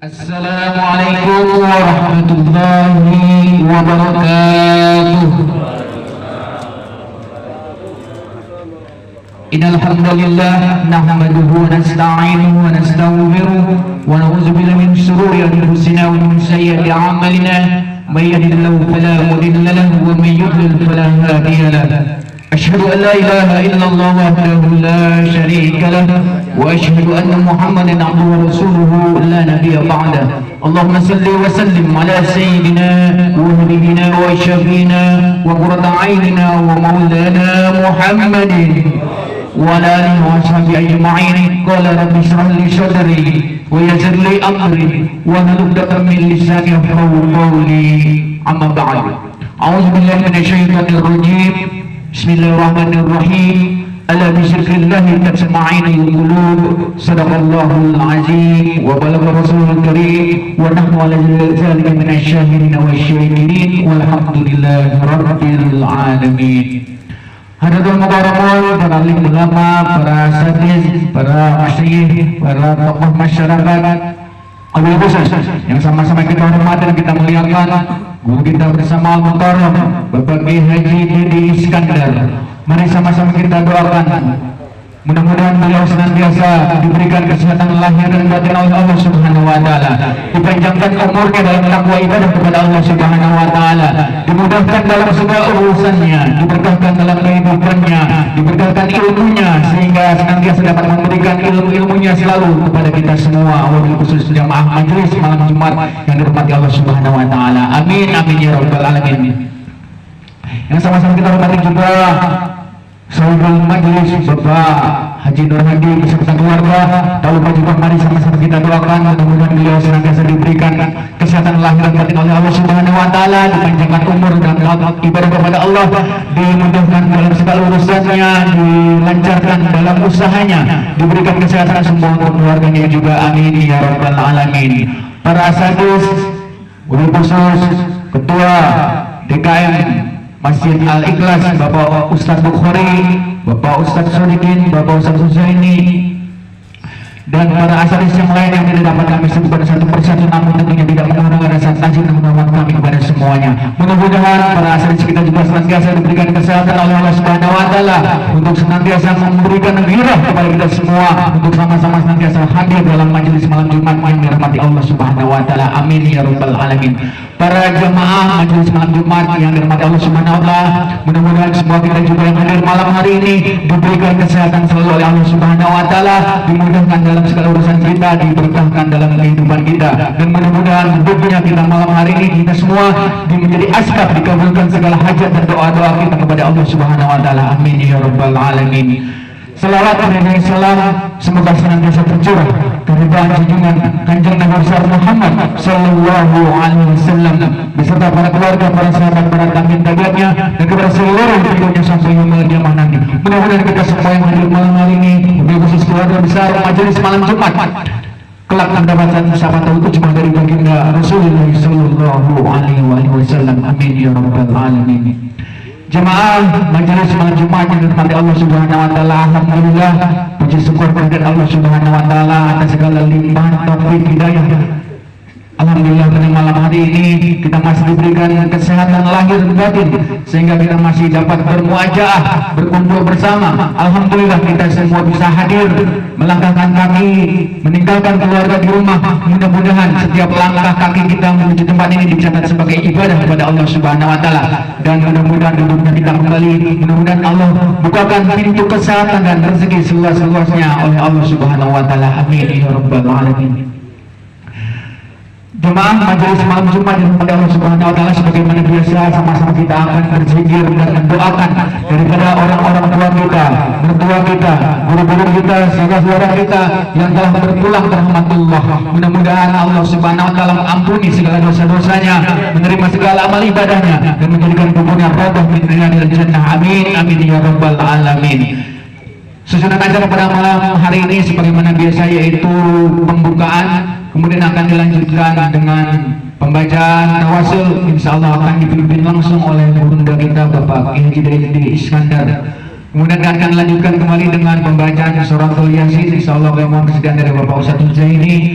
Assalamualaikum warahmatullahi wabarakatuh. Innal hamdalillah nahmaduhu wa nasta'inuhu wa nastaghfiruh wa na'udzu billahi min shururi anfusina wa min sayyiati a'malina may yahdihillahu fala mudilla lahu wa may yudlil fala hadiya lahu. أشهد أن لا إله إلا الله وحده لا شريك له وأشهد أن محمدا عبده ورسوله لا نبي بعده. اللهم صل وسلم على سيدنا وحبيبنا وشفينا وقرة عيننا ومولانا محمد وعلى آله وصحبه أجمعين. قال رب اشرح لي صدري ويسر لي أمري واحلل عقدة من لساني يفقهوا قولي. أما بعد أعوذ بالله من الشيطان الرجيم. Bismillahirrahmanirrahim. Ala bidzikrillahi tatma'innul qulub. Shadaqallahul azim wa balagha rasulul karim wa nahnu ala dzalika minasy syahidin wasyakirin walhamdulillahi rabbil alamin. Hadirin mubarakun, para alim ulama, para asatidz, para masyayikh, para tokoh masyarakat, abil khusus yang sama-sama kita hormati dan kita muliakan, guru kita bersama Al-Mukarram Bapak Kiai Haji Didi Iskandar. Mari sama-sama kita doakan, mudah-mudahan beliau senantiasa diberikan kesehatan lahir dan batin oleh Allah Subhanahu wa taala, dipanjangkan umurnya dalam takwa ibadah kepada Allah Subhanahu wa taala, dimudahkan dalam segala urusannya, diberkahkan dalam kehidupannya, diberkahkan ilmunya sehingga senantiasa dapat memberikan ilmu-ilmunya selalu kepada kita semua, wabil khusus jamaah majelis malam Jumat yang dirahmati Allah Subhanahu wa taala. Amin amin ya rabbal alamin. Yang sama-sama kita hormati juga saudara majelis Bapak Haji Nur Hadi beserta keluarga. Tak lupa juga mari sama-sama kita doakan mudah-mudahan beliau senantiasa diberikan kesehatan lahir dan batin oleh Allah Subhanahu wa taala, dipanjangkan umur dan ibadah kepada Allah, dimudahkan dalam segala urusannya, dilancarkan dalam usahanya, diberikan kesehatan semua untuk keluarganya juga. Amin ya rabbal alamin. Para asatidz, guru khusus, ketua DKM Masjid Al-Ikhlas Bapak Ustadz Bukhari, Bapak Ustadz Sodikin, Bapak Ustadz Husaini, dan para asatidz yang lain yang tidak dapat kami sebutkan satu persatu, namun tentunya tidak mengurangkan rasa takzim dan menghormat kami kepada semuanya. Mudah-mudahan para asatidz kita juga senantiasa diberikan kesehatan oleh Allah Subhanahu wa taala untuk senantiasa memberikan gairah kepada kita semua untuk sama-sama senantiasa hadir dalam majelis malam Jumat yang dirahmati Allah Subhanahu wa taala. Amin ya rabbal alamin. Para jemaah majelis malam Jumat yang dirahmati Allah Subhanahu wa taala, mudah-mudahan semua kita juga yang hadir malam hari ini diberikan kesehatan selalu oleh Allah Subhanahu wa taala, dimudahkan dalam segala urusan kita, diberkahkan dalam kehidupan kita, dan mudah-mudahan hidupnya kita malam hari ini kita semua menjadi asbab dikabulkan segala hajat dan doa-doa kita kepada Allah Subhanahu wa taala. Amin ya rabbal alamin. Salawat dan salam semoga senantiasa tercurah keridhaan junjungan Kanjeng Nabi besar Muhammad sallallahu alaihi wasallam beserta para keluarga, para sahabat, para tabi'in-tabi'atnya, dan kepada seluruh hidupnya sampai yaumul qiyamah nanti. Mudah-mudahan kita semua yang hadir malam hari ini, khusus keluarga besar majelis malam Jumat, kelak mendapatkan syafaat ujmah dari baginda Rasulullah sallallahu alaihi wasallam. Amin ya rabbal alamin. Jemaah majelis malam Jumat yang dirahmati Allah Subhanahu wa taala, alhamdulillah, puji syukur kehadirat Allah Subhanahu wa taala atas segala limpahan taufik hidayah. Alhamdulillah pada malam hari ini kita masih diberikan kesehatan lahir dan batin sehingga kita masih dapat bermuajaah, berkumpul bersama. Alhamdulillah kita semua bisa hadir, melangkahkan kaki, meninggalkan keluarga di rumah. Mudah-mudahan setiap langkah kaki kita menuju tempat ini dicatat sebagai ibadah kepada Allah Subhanahu wa taala, dan mudah-mudahan duduknya kita kembali, mudah-mudahan Allah bukakan pintu kesehatan dan rezeki seluas-luasnya oleh Allah Subhanahu wa taala. Amin ya rabbal alamin. Jemaah majelis malam Jumat yang kepada Allah Subhanahu wa taala, sebagaimana biasa sama-sama kita akan berzikir dan mendoakan daripada orang-orang tua kita, mertua kita, guru-guru kita, saudara-saudara kita yang telah berpulang ke rahmatullah. Mudah-mudahan Allah Subhanahu wa taala mengampuni segala dosa-dosanya, menerima segala amal ibadahnya, dan menjadikan kuburnya raudhah min riyadil jannah. Amin amin ya rabbal alamin. Susunan acara pada malam hari ini sebagaimana biasa yaitu pembukaan, kemudian akan dilanjutkan dengan pembacaan tawasul, insyaallah akan dipimpin langsung oleh bunda kita Bapak Kiai Haji Didi Iskandar. Kemudian akan dilanjutkan kembali dengan pembacaan suratul Yasin, insyaallah yang mohon kesediaan dari Bapak Ustadz Husaini.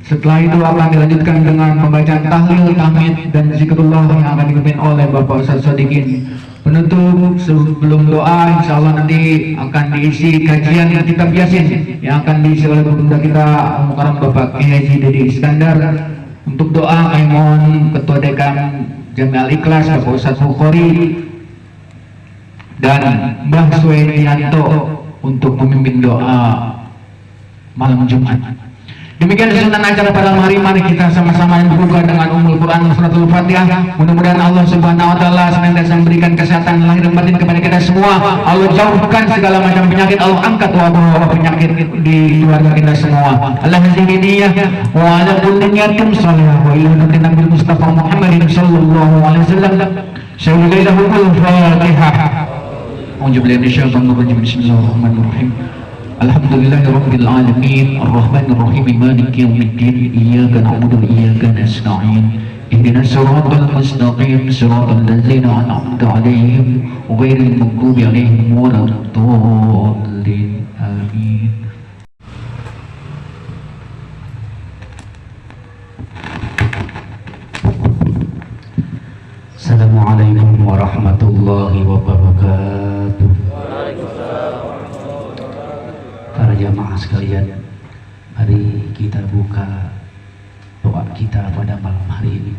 Setelah itu akan dilanjutkan dengan pembacaan tahlil, tahmid, dan zikrullah yang akan dipimpin oleh Bapak Ustaz Sodikin. Penutup sebelum doa, insya Allah nanti akan diisi kajian kitab Yasin yang akan diisi oleh Bunda kita Mukarram Bapak Kiai Haji Dedi Iskandar. Untuk doa, kami mohon Ketua Dekan Jami'al Ikhlas Bapak Ustaz Bukhari dan Mbah Suwedianto untuk memimpin doa malam Jumat. Demikian susunan acara pada hari mari kita sama-sama membuka dengan Ummul Quran Suratul Fatihah. Mudah-mudahan Allah Subhanahu wa taala senantiasa memberikan kesehatan lahir dan batin kepada kita semua. Allah jauhkan segala macam penyakit, Allah angkat wabah penyakit di keluarga kita semua. Allah hidayah wa ala kulli niyatin salihah wa ila Nabi Mustafa Muhammadin sallallahu alaihi wasallam. Syaikhul Fatihah. Auzubillahi minasyaitonir rajim. Bismillahirrahmanirrahim. Alhamdulillahirabbil alamin arrahmanir rahim maliki yaumiddin iyyaka na'budu wa iyyaka nasta'in ihdinas siratal mustaqim siratal ladzina an'amta 'alaihim ghairil maghdubi 'alaihim waladdallin amin. Assalamualaikum warahmatullahi wabarakatuh. Para jamaah sekalian, mari kita buka doa kita pada malam hari ini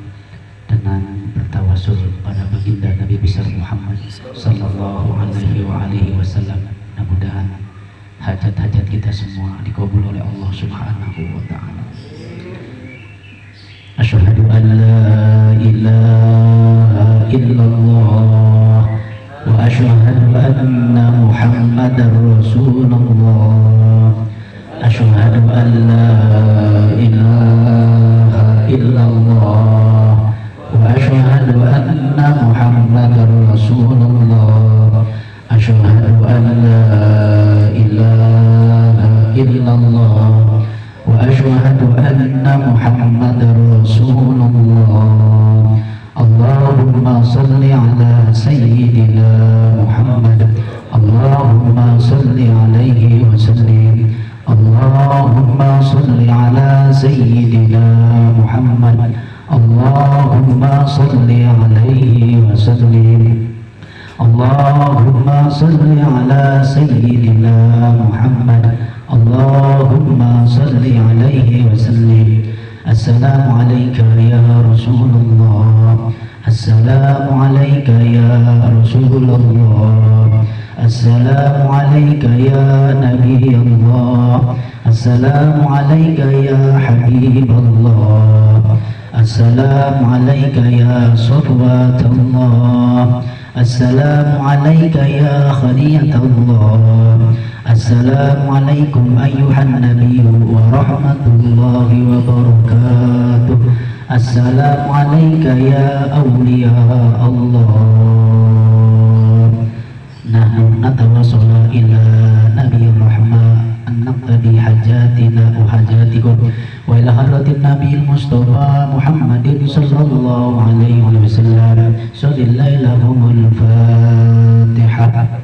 dengan bertawasul pada baginda Nabi besar Muhammad sallallahu alaihi wasallam. Mudah-mudahan hajat-hajat kita semua dikabul oleh Allah Subhanahu wa taala. Asyhadu an la ilaha illallah wa asyhadu anna Muhammadar Rasulullah. Asyhadu an la ilaha illallah wa asyhadu anna Muhammadar Rasulullah. Asyhadu an la ilaha illallah wa asyhadu anna Muhammadar Rasulullah. Allahumma salli ala sayyidina Muhammad. Allahumma salli alaihi wa sallim. Allahumma salli ala sayyidina Muhammad. Allahumma salli alaihi wa sallim. Allahumma salli ala sayyidina Muhammad. Allahumma salli alaihi wa sallim. Assalamu alayka ya Rasulullah. Assalamu alayka ya Rasulullah. Assalamu alayka ya Nabi Allah. Assalamu alayka ya Habib Allah. Assalamu alayka ya Safwat Allah. Assalamu alayka ya Khaliyat Allah. Assalamualaikum ayyuhan nabiyyu wa rahmatullahi wa barakatuh. Assalamualaikum ya awliya Allah. Nahnu natawassalu ila nabiyir rahmah an naqdi hajatina wa hajatikum wa ila hadratin nabiyil mustafa Muhammadin sallallahu alaihi wasallam. Sallallahu al-Fatihah.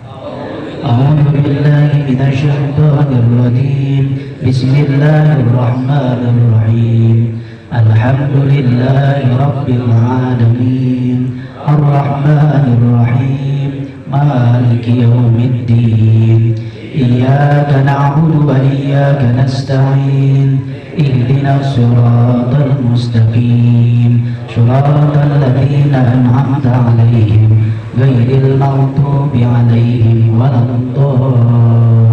أعوذ بالله من الشيطان الرجيم. بسم الله الرحمن الرحيم. الحمد لله رب العالمين الرحمن الرحيم مالك يوم الدين. إياك نعبد وإياك نستعين. اهدنا الصراط المستقيم صراط الذين أنعمت عليهم غير المغضوب عليهم ولا الضالين.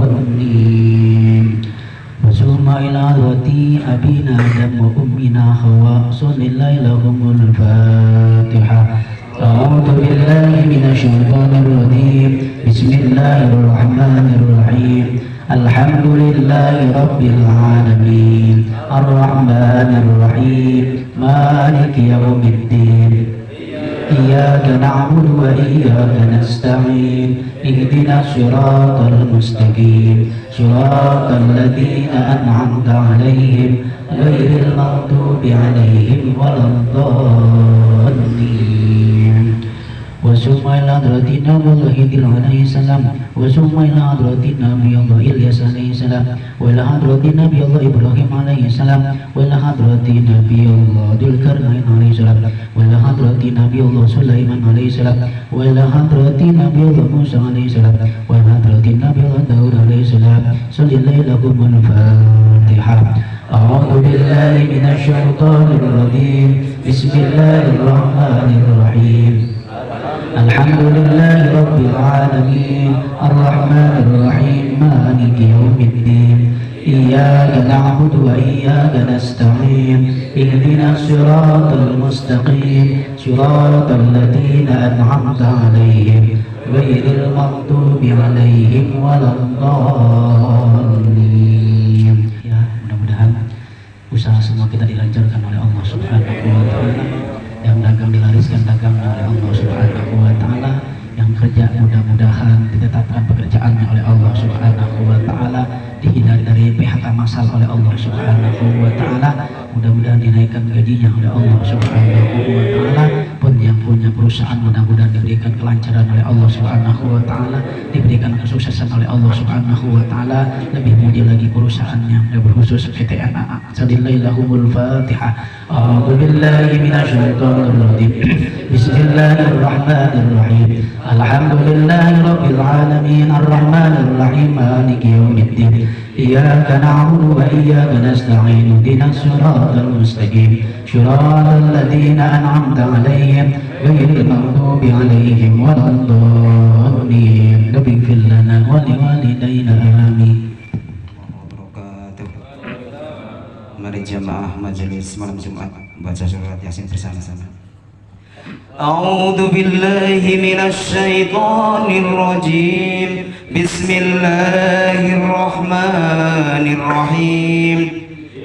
وثم إلى حضرة أبينا آدم وأمنا حواء صلى الله لهم الفاتحة. أعوذ بالله من الشيطان الرجيم. بسم الله الرحمن الرحيم. الحمد لله رب العالمين الرحمن الرحيم مالك يوم الدين. إياك نعبد وإياك نستعين. اهدنا الصراط المستقيم صراط الذين أنعمت عليهم غير المغضوب عليهم ولا الضالين. وثم إلى حضرة نبي الله إدريس عليه السلام وثم إلى حضرة نبي الله إلياس عليه السلام وإلى حضرة نبي الله إبراهيم عليه السلام وإلى حضرة نبي الله ذو القرنين عليه السلام وإلى حضرة نبي الله سليمان عليه السلام وإلى حضرة نبي الله موسى عليه السلام وإلى حضرة نبي الله داود عليه السلام صلى الله لكم الفاتحة. أعوذ بالله من الشيطان الرجيم بسم الله الرحمن الرحيم الحمد لله رب العالمين الرحمن الرحيم مالك يوم الدين إياك نعبد وإياك نستعين اهدنا الصراط المستقيم صراط الذين أنعمت عليهم غير المغضوب عليهم ولا الضالين. Ya, mudah-mudahan usaha semua kita dilancarkan oleh Allah Subhanahu wa taala. Yang dagang dilariskan dagangnya oleh Allah Subhanahu wa taala, yang kerja mudah-mudahan ditetapkan pekerjaannya oleh Allah Subhanahu wa taala, dihindari dari PHK massal oleh Allah Subhanahu wa taala, mudah-mudahan dinaikkan gajinya oleh Allah Subhanahu wa taala. Pun yang punya perusahaan mudah-mudahan diberikan kelancaran oleh Allah Subhanahu wa taala, diberikan kesuksesan oleh Allah Subhanahu wa taala, lebih mulia lagi perusahaannya, berkhusus PT NAA. Sadillahumul Fatihah. A'udzu billahi minasyaitonir rajim. Bismillahirrahmanirrahim. Alhamdulillahi rabbil alamin arrahmanir rahim maliki yaumiddin. Iyyaka na'budu wa iyyaka nasta'in ihdinas siratal mustaqim siratal ladzina an'amta 'alaihim ghairil maghdubi 'alaihim waladdallin. Rabbi ighfir lana wa liwalidayna amin. Mari jamaah majelis malam Jumat baca surat Yasin bersama-sama. A'udzu billahi minasy syaithanir rajim. Bismillahirrahmanirrahim.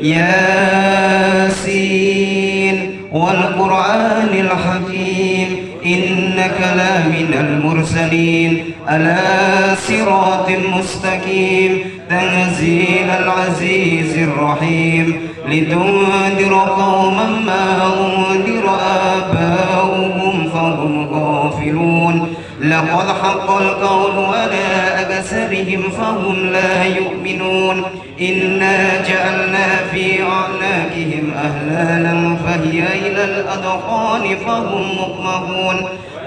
Yasin wal Qur'anil hakim. Innaka laminal mursalin ala siratim mustaqim. تنزيل العزيز الرحيم لتنذر قوما ما أنذر آباؤهم فهم غافلون لقد حق القول على أكثرهم فهم لا يؤمنون إنا جعلنا في أعناقهم أهلالا فهي إلى الأذقان فهم مقمحون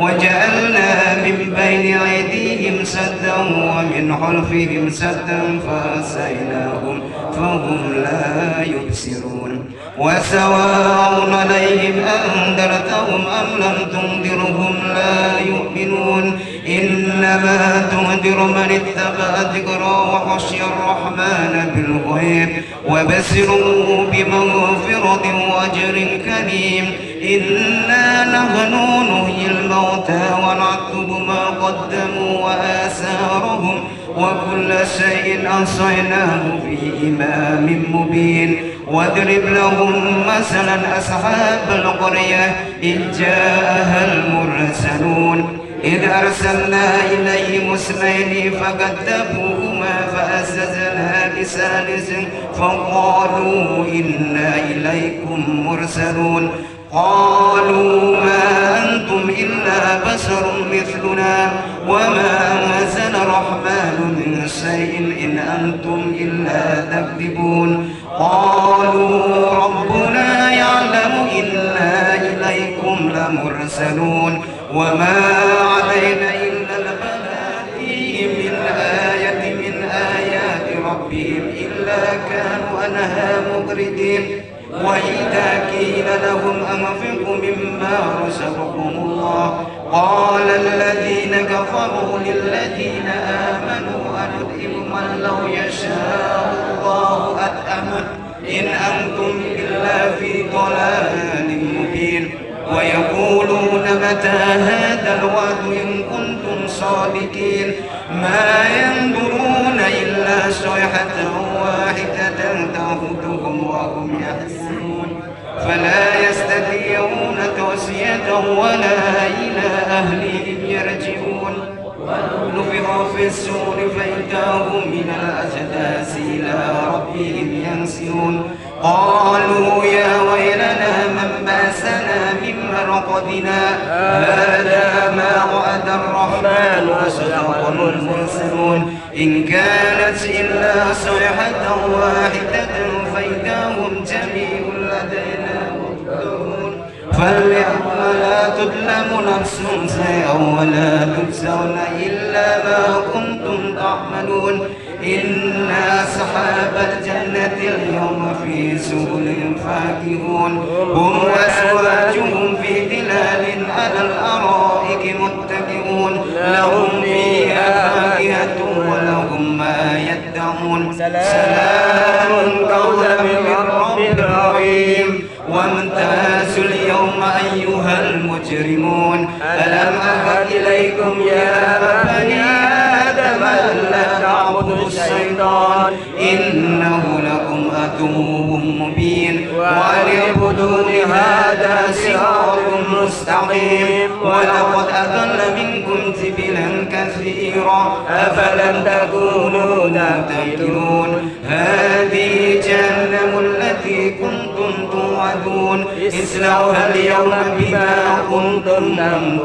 وجعلنا من بين أيديهم سدا ومن خلفهم سدا فأغشيناهم فهم لا يبصرون وسواء عليهم أنذرتهم أم لم تنذرهم لا يؤمنون إنما تنذر من اتبع الذكر وخشي الرحمن بالغيب وبشره بمغفرة وأجر كريم إنا نحن نحيي الموتى ونكتب ما قدموا وآثارهم وكل شيء أحصيناه في إمام مبين واضرب لهم مثلا أصحاب القرية إذ جاءها المرسلون إذ أرسلنا إليهم اثنين فكذبوهما فأززنا بثالث فقالوا إنا إليكم مرسلون قالوا ما أنتم إلا بشر مثلنا وما أنزل الرحمن من شيء إن أنتم إلا تكذبون قالوا ربنا يعلم إنا إليكم لمرسلون وما علينا إلا البلاغ من آية من آيات ربهم إلا كانوا عنها مغردين وإذا قيل لهم أنفقوا مما رزقكم الله قال الذين كفروا للذين آمنوا أنطعم من لو يشاء الله أطعمه إن أنتم إلا في ضلال مبين ويقولون متى هذا الوعد إن كنتم صادقين ما ينظرون إلا صيحة واحدة تأخذهم وهم يحزنون فلا يستطيعون توصية ولا إلى أهلهم يرجعون ونفخ في السور فإذا هم من الأجداث إلى ربهم ينسلون قالوا يا ويلنا من باسنا من مرقدنا هذا ما المرسلون إن كانت إلا صيحة واحدة فإذا هم جميع لدينا محضرون فاليوم لا تظلم نفس شيئا ولا تجزون إلا ما كنتم تعملون إن أصحاب الجنة اليوم في سبل فاكهون هم وأزواجهم في ظلال على الأرائك متكئون لهم فيها فاكهة ولهم ما يدعون سلام قولا من رب رحيم وامتازوا اليوم أيها المجرمون ألم أعهد إليكم يا بني آدم ألا تعبدوا الشيطان إنه لكم عدو مبين وأن اعبدوني هذا صراط مستقيم ولقد أضل منكم جبلا كثيرا أفلم تكونوا تعقلون هذه جهنم التي كنتم توعدون اصلوها اليوم بما كنتم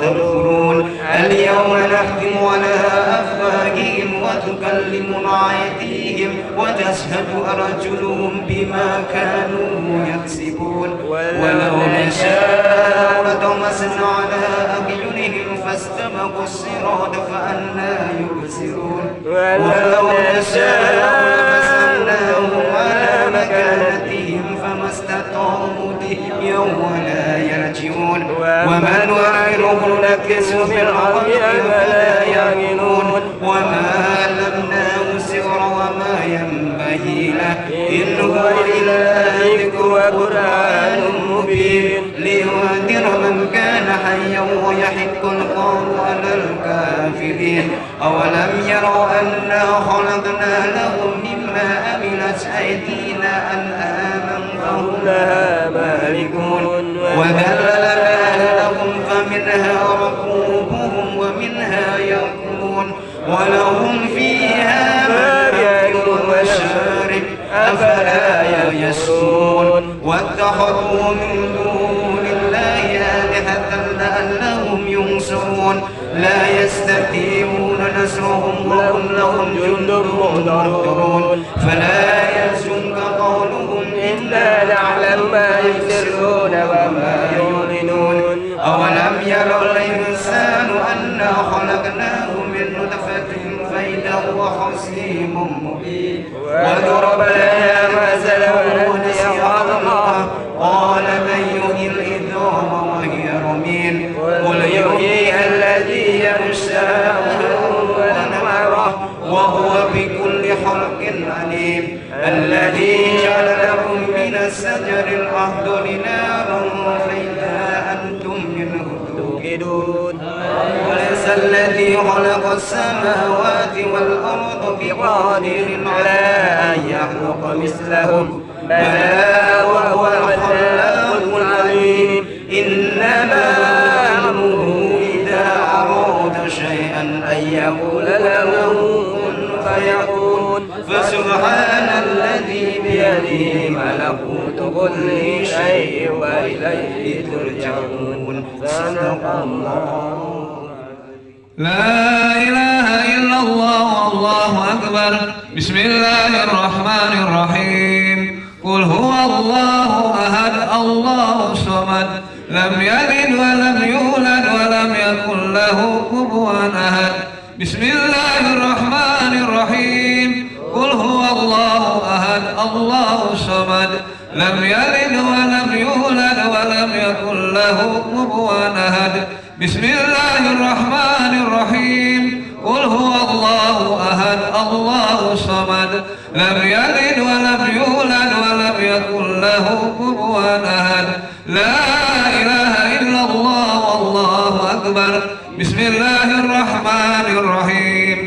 تكفرون اليوم نختم على أفواههم وتكلمنا أيديهم وتشهد أرجلهم بما كانوا يكسبون ولو نشاء لطمسنا على أعينهم فاستبقوا الصراط فأنى يبصرون ولو نشاء لمسخناهم على مكانتهم فما استطاعوا مضيا ولا يرجعون ومن نؤخره نكسه في الأرض فلا يعقلون وما علمناه السحر وما ينبغي له إن هو إلا ذكر وقرآن مبين لينذر من كان حيا ويحق القول على الكافرين أولم يروا أنا خلقنا لهم مما عملت أيدينا أنعاما فهم لها مالكون وذللناها لهم فمنها ركوبهم ومنها يأكلون ولهم فيها منافع ومشارب أفلا يشكرون واتخذوا من دون الله آلهة لعلهم ينصرون لا يستطيعون نصرهم وهم لهم جند مهترون فلا يحزنك قولهم إنا نعلم ما يسرون وما يعلنون أولم يرى الإنسان أنا خلقناه من نطفة فإذا هو خصيم مبين وضرب لنا مثلا ونسي خلقه قال من يحيي العظام وهي رميم قل يحييها الذي ينشأها أول مرة وهو بكل خلق عليم الذي جعل لكم من الشجر الأخضر نارا فإذا أنتم منه توقدون وليس الذي خلق السماوات والأرض بقادر على أن يخلق مثلهم بلى وهو الخلاق العليم إنما أمره إذا أراد شيئا أن يقول له كن فيكون فسبحان الذي بيده ملكوت كل شيء وإليه ترجعون صدق الله. لا إله إلا الله والله أكبر. بسم الله الرحمن الرحيم. قل هو الله أحد الله الصمد لم يلد ولم يولد ولم يكن له كفوا أحد. بسم الله الرحمن الرحيم. قل هو الله أحد الله الصمد لم يلد ولم يولد ولم يكن له كفوا أحد. بسم الله الرحمن الرحيم. قل هو الله أحد الله الصمد لم يلد ولم يولد ولم يكن له كفوا أحد. لا إله إلا الله والله أكبر. بسم الله الرحمن الرحيم.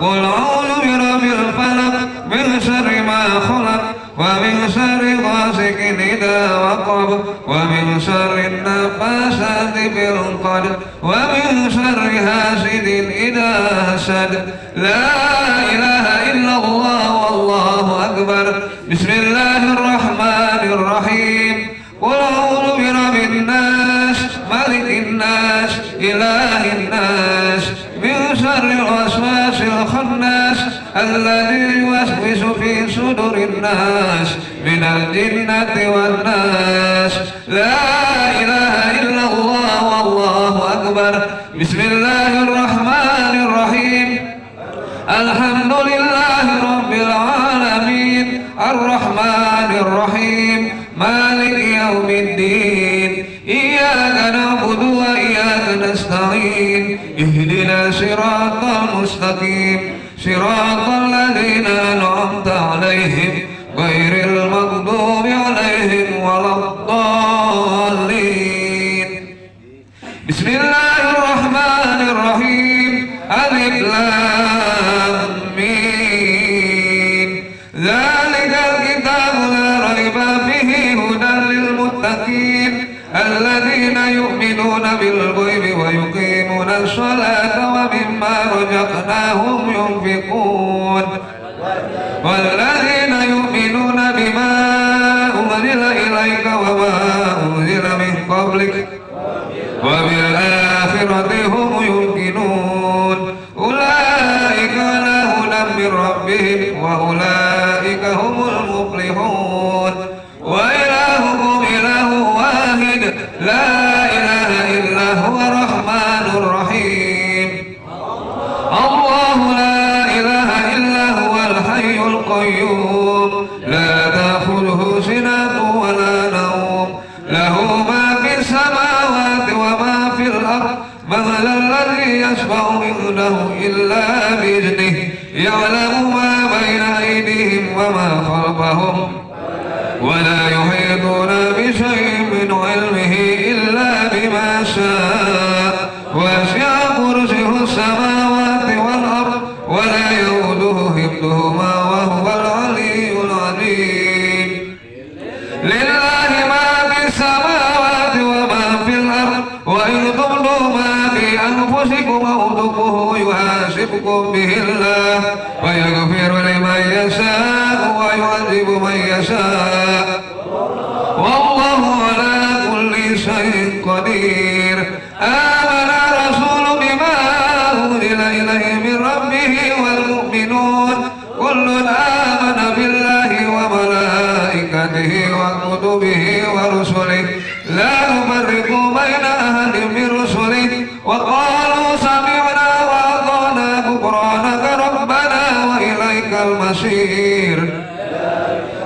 قل أعوذ برب الفلق من شر ما خلق ومن شر غاسق إذا وقب ومن شر النفاثات في العقد ومن شر حاسد إذا حسد. لا إله إلا الله والله أكبر. بسم الله الرحمن الرحيم. قل أعوذ برب الناس ملك الناس إله الناس من شر الذي يوسوس في صدور الناس من الجنة والناس لا إله إلا الله والله أكبر بسم الله الرحمن الرحيم الحمد لله رب العالمين الرحمن الرحيم مالك يوم الدين إياك نعبد وإياك نستعين اهدنا صراط المستقيم صراط الذين أنعمت عليهم غير المغضوب عليهم ولا الضالين بسم الله الرحمن الرحيم ألف لام ميم ذلك الكتاب لا ريب فيه هدى للمتقين الذين يؤمنون بالغيب ويقيمون الصلاة ومما رزقناهم ينفقون والذين يؤمنون بما أنزل إليك وما أنزل من قبلك وبالآخرة هم يوقنون أولئك على هدى من ربهم وأولئك هم المفلحون وإلهكم إله واحد لا إله إلا هو الرحمن الرحيم الله لا إله إلا هو الحي القيوم لا تأخذه سنة ولا نوم له ما في السماوات وما في الأرض من ذا الذي يشفع عنده إلا بإذنه يعلم ما بين أيديهم وما خلفهم ولا يحيطون بشيء من علمه إلا بما شاء وسع كرسيه السماوات والأرض ولا يؤوده حفظهما وهو العلي العظيم لله ما في السماوات وما في الأرض وإن تبدوا ما في أنفسكم أو تخفوه يحاسبكم به الله ويغفر لمن يشاء ويعذب من يشاء والله على كل شيء قدير آمن الرسول بما أنزل إليه من ربه والمؤمنون كل آمن بالله وملائكته وكتبه ورسله لا نفرق بين أحد من رسله وقالوا سمعنا وأطعنا غفرانك ربنا وإليك المصير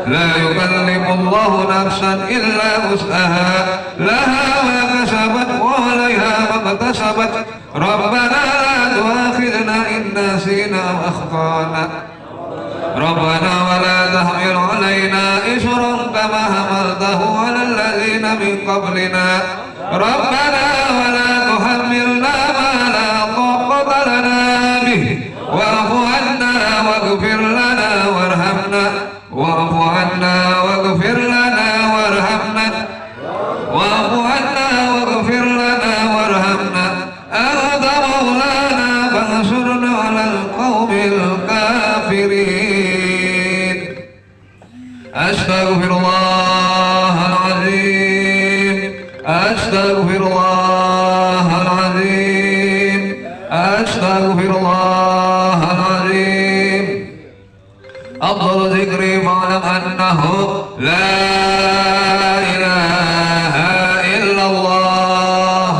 لا يكلف الله نفسا إلا وسعها لها ما كسبت وعليها ما اكتسبت ربنا لا تؤاخذنا إن نسينا وأخطأنا ربنا ولا تحمل علينا إصرا كما حملته على الذين من قبلنا ربنا ولا تحملنا ما لا طاقة لنا به واعف عنا واغفر لنا وارحمنا واعف عنا واغفر لنا وارحمنا واعف عنا واغفر لنا وارحمنا أنت مولانا فانصرنا على القوم الكافرين أستغفر الله العظيم أستغفر الله العظيم أستغفر الله العظيم أفضل ذكري فاعلم أنه لا إله إلا الله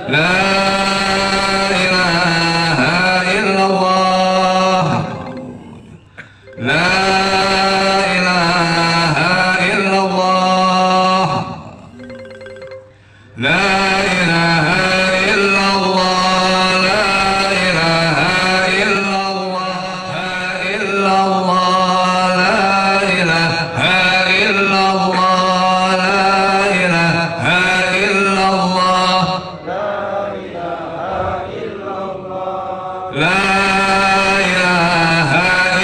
لا إله إلا الله لا إله إلا الله لا إله إلا الله لا إله إلا الله إلا الله لا إله إلا الله لا إله إلا الله لا إله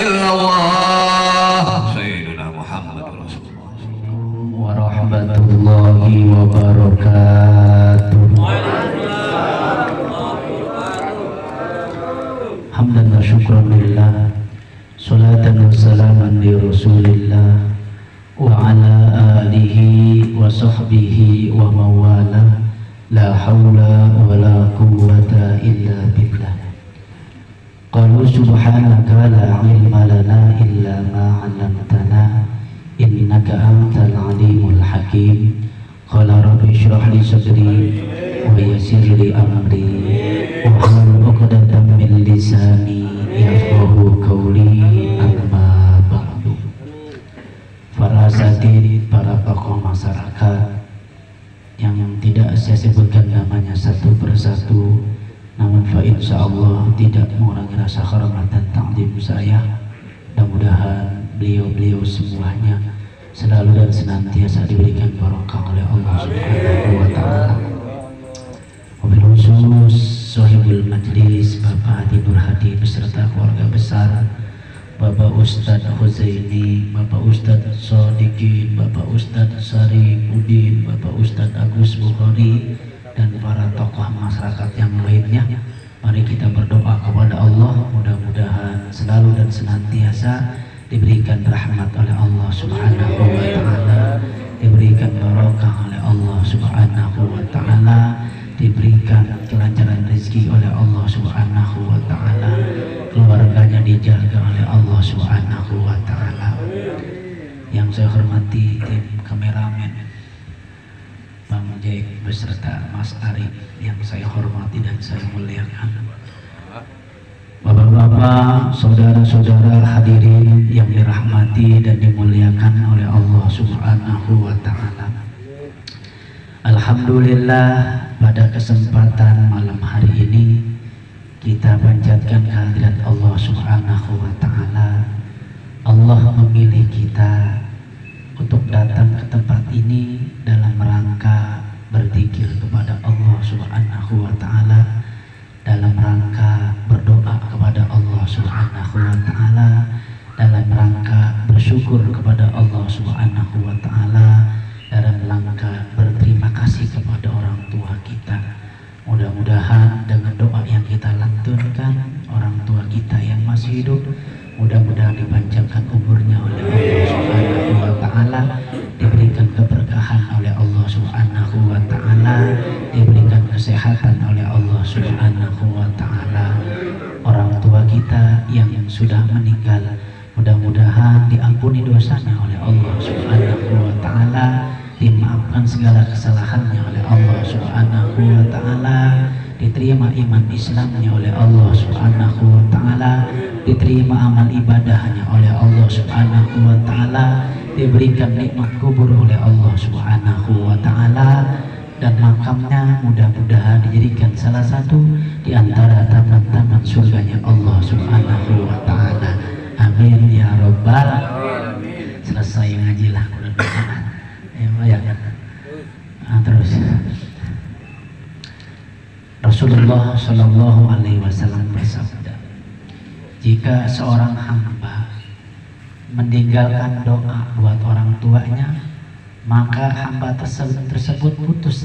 إلا الله سيدنا محمد رسول الله warahmatullahi wabarakatuh. Hamdan wa syukran lillah, salatan wa salaman li rasulillah wa ala alihi wa sahbihi wa mawala, la hawla wa la quwwata illa billah. Qalu qalu subhanaka la ilma lana illa ma 'allamtana innaka antal alimul hakim. Qala rabbi shrah li sadri wa yassir li amri wahlul 'uqdatam min lisani yafqahu qawli. Amma ba'du. Para asatidz, para tokoh masyarakat yang tidak saya sebutkan namanya satu persatu, namun fa insyaallah tidak mengurangi rasa hormat dan ta'zim saya. Mudah-mudahan beliau-beliau semuanya selalu dan senantiasa diberikan barokah oleh Allah Subhanahu wa taala. Wabil khusus sahibul majlis Bapak Hadi Nur Hadi beserta keluarga besar, Bapak Ustadz Huzaini, Bapak Ustadz Sodikin, Bapak Ustadz Sarifudin, Bapak Ustadz Agus Bukhari, dan para tokoh masyarakat yang lainnya. Mari kita berdoa kepada Allah, mudah-mudahan selalu dan senantiasa diberikan rahmat oleh Allah Subhanahu wa taala, diberikan barokah oleh Allah Subhanahu wa taala, diberikan kelancaran rezeki oleh Allah Subhanahu wa taala, keluarganya dijaga oleh Allah Subhanahu wa taala. Yang saya hormati tim kameramen Bang Jaik beserta Mas Ari yang saya hormati dan saya muliakan. Bapak-bapak, saudara-saudara hadirin yang dirahmati dan dimuliakan oleh Allah Subhanahu wa taala. Alhamdulillah, pada kesempatan malam hari ini kita panjatkan kehadirat Allah Subhanahu wa taala. Allah memilih kita untuk datang ke tempat ini dalam rangka berzikir kepada Allah Subhanahu wa taala, dalam rangka berdoa kepada Allah Subhanahu wa taala, dalam rangka bersyukur kepada Allah Subhanahu wa taala, dalam rangka berterima kasih kepada orang tua kita. Mudah-mudahan dengan doa yang kita lantunkan, orang tua kita yang masih hidup mudah-mudahan dipanjangkan umurnya oleh Allah Subhanahu wa taala, diberikan keberkahan oleh Allah Subhanahu wa taala, diberikan kesehatan oleh Allah Subhanahu wa taala. Orang tua kita yang sudah meninggal mudah-mudahan diampuni dosanya oleh Allah Subhanahu wa taala, dimaafkan segala kesalahannya oleh Allah Subhanahu wa taala, diterima iman Islamnya oleh Allah Subhanahu wa taala, diterima amal ibadahnya oleh Allah Subhanahu wa taala, diberikan nikmat kubur oleh Allah Subhanahu wa taala, dan makamnya mudah-mudahan dijadikan salah satu di antara taman-taman surganya Allah Subhanahu wa taala. Amin ya rabbal alamin. Selesai ngaji lah, ya. Terus Rasulullah Shallallahu Alaihi Wasallam bersabda, jika seorang hamba meninggalkan doa buat orang tuanya, maka hamba tersebut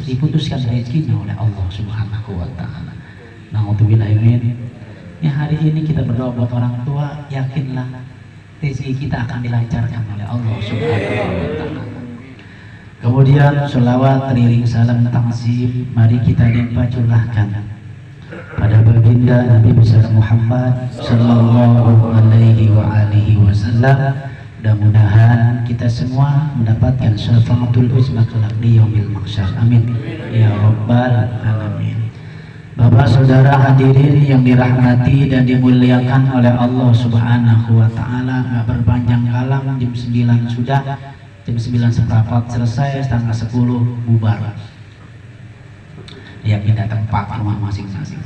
diputuskan rezekinya oleh Allah Subhanahu wa taala. Na'udzubillahimin. Ya, hari ini kita berdoa buat orang tua, yakinlah rezeki kita akan dilancarkan oleh Allah Subhanahu wa taala. Kemudian sholawat teriring salam ta'zim mari kita limpah-curahkan pada baginda Nabi besar Muhammad sallallahu alaihi wa alihi wasallam. Mudah-mudahan kita semua mendapatkan syafaatul uzma kelak di yaumil mahsyar. Amin ya rabbal alamin. Bapak saudara hadirin yang dirahmati dan dimuliakan oleh Allah Subhanahu wa taala, enggak berpanjang kalam, jam 9 sudah, jam 9:15 selesai, setengah 10 bubar. Ya, pindah tempat rumah masing-masing.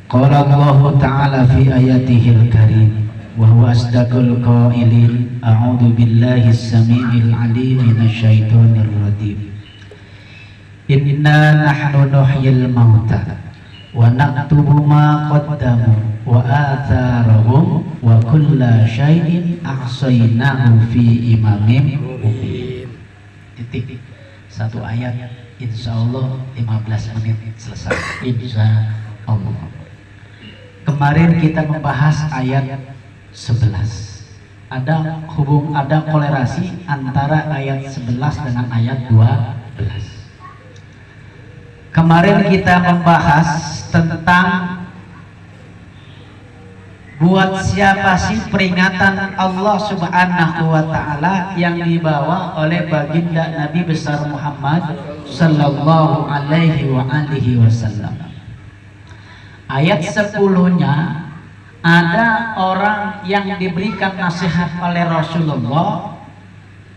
Qala Allah Ta'ala fi ayatihil karim wa huwa asdaqul qailin, a'udzu billahi as-sami'il 'alim minasyaitonir rajim. Inna nahnu nuhyil mauta wa naktubu ma qaddamu wa atharahum wa kulla syai'in ahsaynahu fi imamin mubin. Titik. Satu ayat, insyaallah 15 menit selesai, insyaallah. Kemarin kita membahas ayat 11. Ada kolerasi antara ayat 11 dengan ayat 12. Kemarin kita membahas tentang Buat siapa sih peringatan Allah Subhanahu wa taala yang dibawa oleh baginda Nabi besar Muhammad sallallahu alaihi wa alihi wasallam. Ayat 10-nya ada orang yang diberikan nasihat oleh Rasulullah,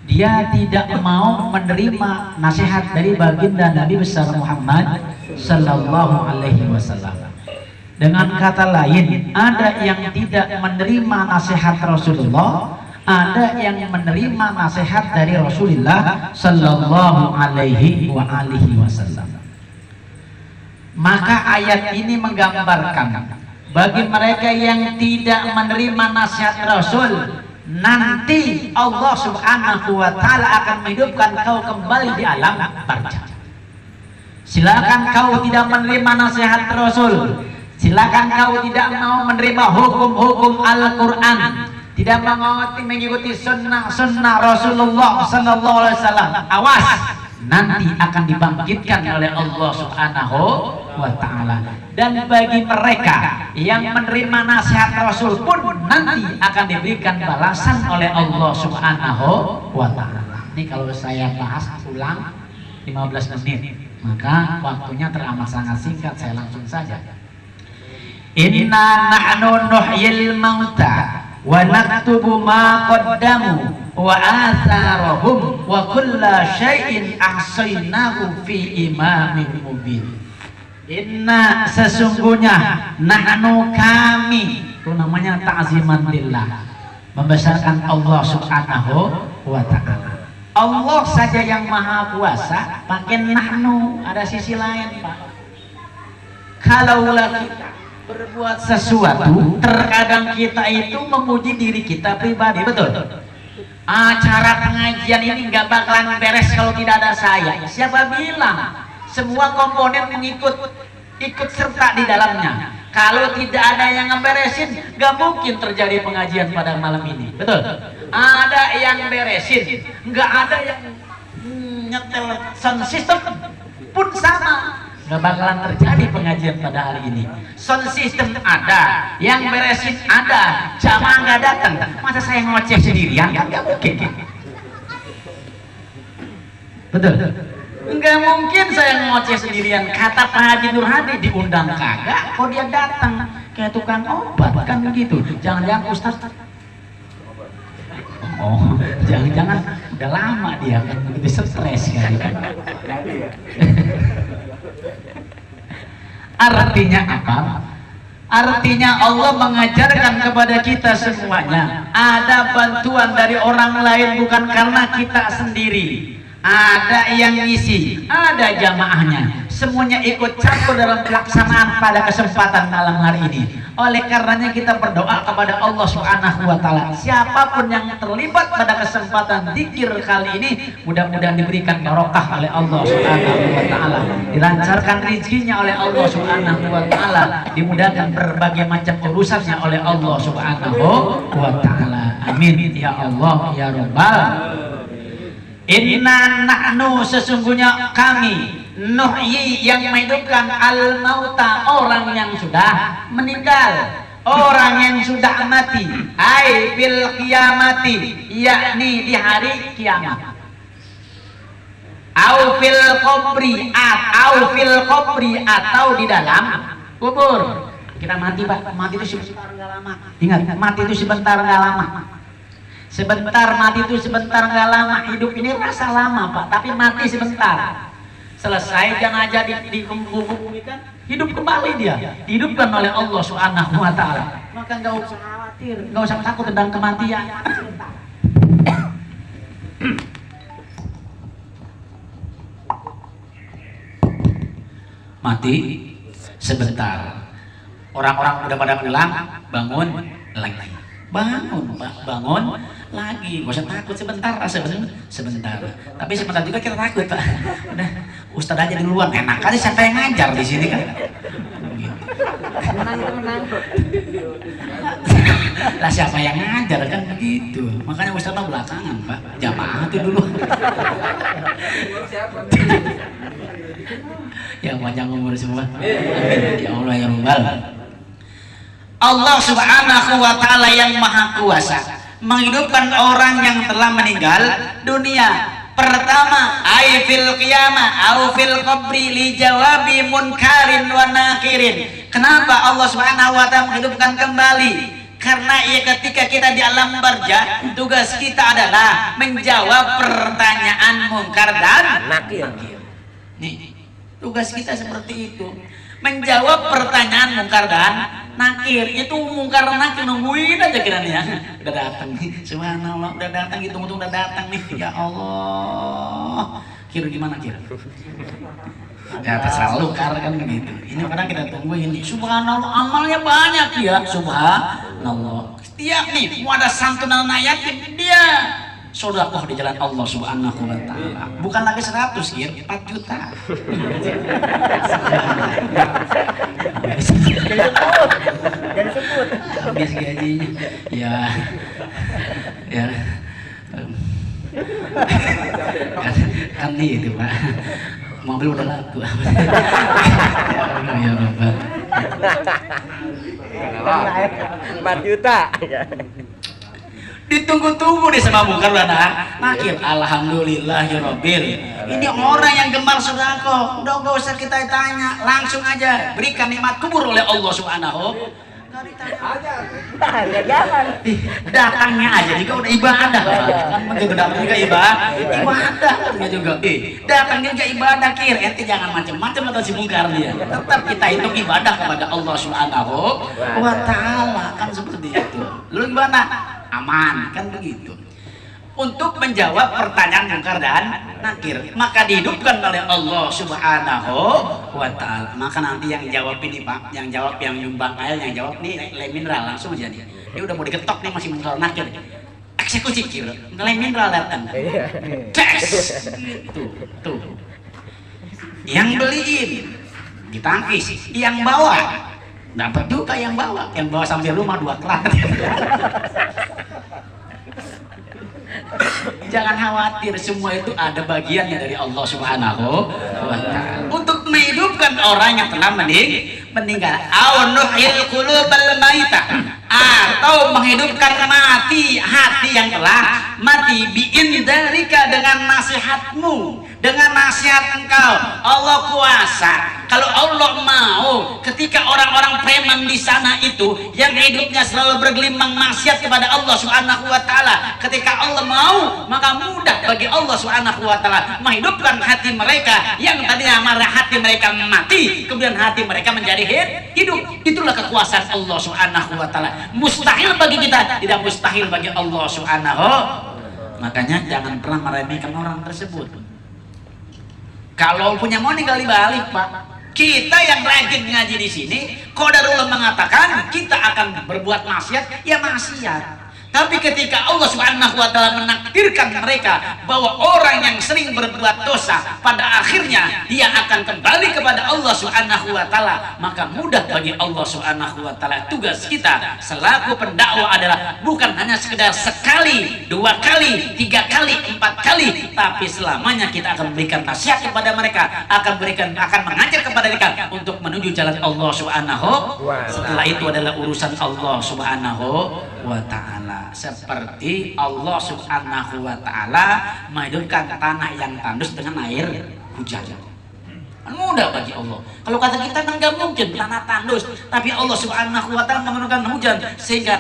dia tidak mau menerima nasihat dari baginda Nabi besar Muhammad sallallahu alaihi wasallam. Dengan kata lain, ada yang tidak menerima nasihat Rasulullah, ada yang menerima nasihat dari Rasulullah sallallahu alaihi wa alihi wasallam. Maka ayat ini menggambarkan bagi mereka yang tidak menerima nasihat Rasul, nanti Allah Subhanahu wa taala akan menghidupkan kau kembali di alam barzakh. Silakan kau tidak menerima nasihat Rasul, silakan kau tidak mau menerima hukum-hukum Al-Quran, tidak mau mengikuti sunnah Rasulullah sallallahu alaihi wasallam. Awas, nanti akan dibangkitkan oleh Allah Subhanahu wa taala. Dan bagi mereka yang menerima nasihat Rasul pun nanti akan diberikan balasan oleh Allah Subhanahu wa taala. Ini kalau saya bahas ulang 15 menit, maka waktunya teramat sangat singkat, saya langsung saja. Inna nahnu nuhyil mauta wa naktubu ma qaddamu wa atharahum wa kulla syai'in ahsaynahu fi imamin mubin. Inna, sesungguhnya, nahnu, kami, itu namanya ta'ziman lillah, membesarkan Allah Subhanahu wa ta'ala. Allah saja yang maha kuasa, pakai nahnu, ada sisi lain, Pak. Kalaulah kita berbuat sesuatu, terkadang kita itu memuji diri kita pribadi, betul? Acara pengajian ini nggak bakalan beres kalau tidak ada saya. Siapa bilang? Semua komponen ikut serta di dalamnya. Kalau tidak ada yang ngeberesin, nggak mungkin terjadi pengajian pada malam ini, betul? Ada yang beresin, nggak ada yang nyetel sound system pun sama, nggak bakalan terjadi pengajian pada hari ini. Sound system ada, yang beresin ada, jamaah nggak datang. Masa saya ngoceh sendirian? Nggak mungkin, betul? Nggak mungkin saya ngoceh sendirian. Kata Pak Haji Nur Hadi, diundang kagak, kok dia datang kayak tukang obat kan begitu. Jangan-jangan Ustaz, oh jangan-jangan udah lama dia kan begitu stres kali kan. Artinya apa? Artinya Allah mengajarkan kepada kita semuanya, ada bantuan dari orang lain bukan karena kita sendiri. Ada yang ngisi, ada jamaahnya, semuanya ikut campur dalam pelaksanaan pada kesempatan malam hari ini. Oleh karenanya kita berdoa kepada Allah Subhanahu wa taala, siapapun yang terlibat pada kesempatan zikir kali ini, mudah-mudahan diberikan barokah oleh Allah Subhanahu wa taala, dilancarkan rezekinya oleh Allah Subhanahu wa taala, dimudahkan berbagai macam urusannya oleh Allah Subhanahu wa taala. Amin ya Allah ya Rabbal. Inna nahnu, sesungguhnya kami, nuhyi, yang menghidupkan al-mauta, orang yang sudah meninggal, orang yang sudah mati, ai fil qiyamati, yakni di hari kiamat, au fil qabri, atau di dalam kubur. Kita mati, Pak, mati itu sebentar nggak lama. Ingat, mati itu sebentar nggak lama. Sebentar, mati itu sebentar nggak lama. Hidup ini rasa lama, Pak, tapi mati sebentar. Selesai jenazah dikuburkan, hidup kembali dia, dihidupkan oleh Allah Subhanahu wa taala. Maka nggak usah khawatir, nggak usah takut tentang kematian. Mati sebentar. Orang-orang udah pada pulang, bangun lagi. Bangun, Pak, bangun lagi. Gak usah takut, sebentar, sebentar. Tapi sebentar juga kita takut, Pak. Udah, Ustadz aja duluan. Enak aja siapa yang ngajar di sini kan? Lah siapa yang ngajar kan begitu. Makanya Ustadz mah belakangan, Pak. Jamaah tuh dulu. Yang panjang umur semua. Amin. Ya Allah ya Rabbal. Allah Subhanahu wa Ta'ala yang Maha Kuasa menghidupkan orang yang telah meninggal dunia. Pertama, ay fil qiyamah au fil qabri li jawabi munkarin wa nakirin. Kenapa Allah Subhanahu wa Ta'ala menghidupkan kembali? Karena ketika kita di alam barza, tugas kita adalah menjawab pertanyaan mungkar dan nakir. Nih, tugas kita seperti itu. Menjawab pertanyaan mungkar dan nakir. Itu mungkar nakir nungguin aja kiranya ya. Udah datang nih, subhanallah, udah datang, hitung-hitung udah datang nih. Ya Allah, kir gimana kir? Ya terserah lu karena kan gitu. Ini kadang kita tungguin nih, subhanallah, amalnya banyak ya, subhanallah. Setiap nih mau ada santunan yatim dia sedekah di jalan Allah Subhanahu wa Ta'ala. Bukan lagi 100 kir, 4 juta. Jangan sebut. Habis gajinya. Ya. Kan nih itu Pak. Mobil udah laku. Ya Bapak. 4 juta. Ditunggu-tunggu nih sama mungkar dan nakir. Alhamdulillahirabbil. Ini orang yang gemar sedekah. Udah gak usah kita tanya, langsung aja berikan nikmat kubur oleh Allah Subhanahu. Datangnya aja juga udah ibadah kan, begitu datang juga ibadah juga. Datang juga ibadah kir. Ente jangan macam-macam atau si mungkar dia. Tetap kita hitung ibadah kepada Allah Subhanahu wa Ta'ala, kan seperti itu. Lu gimana? Aman, kan begitu. Untuk menjawab pertanyaan mungkar dan nakir, maka dihidupkan oleh Allah Subhanahu wa Ta'ala. Maka nanti yang jawab ini Pak, yang jawab yang nyumbang air, yang jawab nih Le Mineral langsung aja nih. Dia udah mau diketok nih, masih mungkar nakir. Eksekusi kir, Le Mineral datang. Tes, gitu, tuh. Yang beliin ditangkis, yang bawa dapat juga yang bawa sampai rumah 2 kelas. Jangan khawatir, semua itu ada bagiannya dari Allah Subhanahu wa Ta'ala. Untuk menghidupkan orang yang telah meninggal, au nuhyil qulubal maitah, atau menghidupkan mati hati yang telah mati, biindarika, dengan nasihatmu, dengan nasihat engkau. Allah kuasa. Kalau Allah mau, ketika orang-orang preman di sana itu yang hidupnya selalu bergelimang maksiat kepada Allah Subhanahu wa Ta'ala, ketika Allah mau, maka mudah bagi Allah Subhanahu wa Ta'ala menghidupkan hati mereka yang tadinya marah, hati mereka mati, kemudian hati mereka menjadi hidup. Itulah kekuasaan Allah Subhanahu wa Ta'ala. Mustahil bagi kita, tidak mustahil bagi Allah Subhanahu. Makanya jangan pernah meremehkan orang tersebut. Kalau punya mau tinggal dibalik Pak. Kita yang rajin ngaji di sini, qadarullah mengatakan kita akan berbuat maksiat, ya maksiat. Tapi ketika Allah Subhanahu wa Ta'ala menakdirkan mereka bahwa orang yang sering berbuat dosa pada akhirnya dia akan kembali kepada Allah Subhanahu wa Ta'ala, maka mudah bagi Allah Subhanahu wa Ta'ala. Tugas kita selaku pendakwah adalah bukan hanya sekedar sekali, 2 kali, 3 kali, 4 kali, tapi selamanya kita akan berikan nasihat kepada mereka, akan mengajar kepada mereka untuk menuju jalan Allah Subhanahu. Setelah itu adalah urusan Allah Subhanahu wa Ta'ala. Seperti Allah Subhanahu wa Ta'ala menghidupkan tanah yang tandus dengan air hujan. Mudah bagi Allah. Kalau kata kita kan nggak mungkin tanah tandus, tapi Allah Subhanahu wa Ta'ala menurunkan hujan sehingga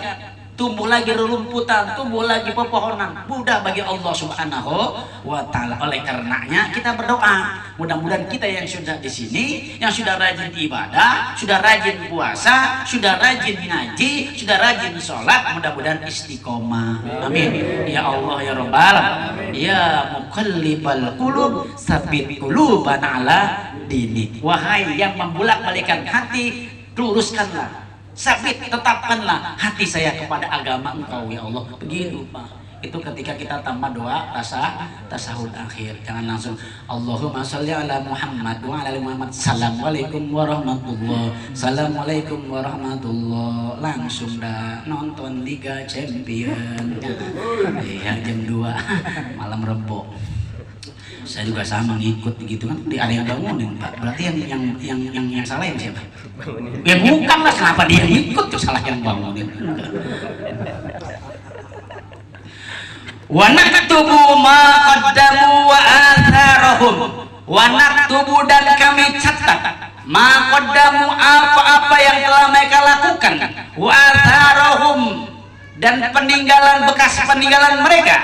tumbuh lagi rerumputan, tumbuh lagi pepohonan. Mudah bagi Allah Subhanahu wa Ta'ala. Oleh karenanya kita berdoa, mudah-mudahan kita yang sudah di sini, yang sudah rajin ibadah, sudah rajin puasa, sudah rajin ngaji, sudah rajin sholat, mudah-mudahan istiqomah. Amin. Ya Allah ya Rabbal, ya muqallibal qulub, tsabbit qulubana ala dinik. Wahai yang membolak-balikan hati, luruskanlah, sabit, tetapkanlah hati saya kepada agama Engkau ya Allah. Begitu Pak. Itu ketika kita tambah doa tasahud akhir. Jangan langsung Allahumma sholli ala Muhammad wa ala ali Muhammad. Assalamualaikum warahmatullah. Assalamualaikum warahmatullah. Langsung dah nonton Liga Champion. Iya jam 2 malam Rebo. Saya juga sama ngikut gitu kan, ada yang bangunin Pak. Berarti yang salah yang siapa? Ya bukan lah, kenapa dia ngikut tuh salah yang bangunin. Wa naktubu ma qaddamu wa atharahum. Wa naktubu dan kami catat ma qaddamu apa-apa yang telah mereka lakukan, wa atharahum dan peninggalan bekas peninggalan mereka.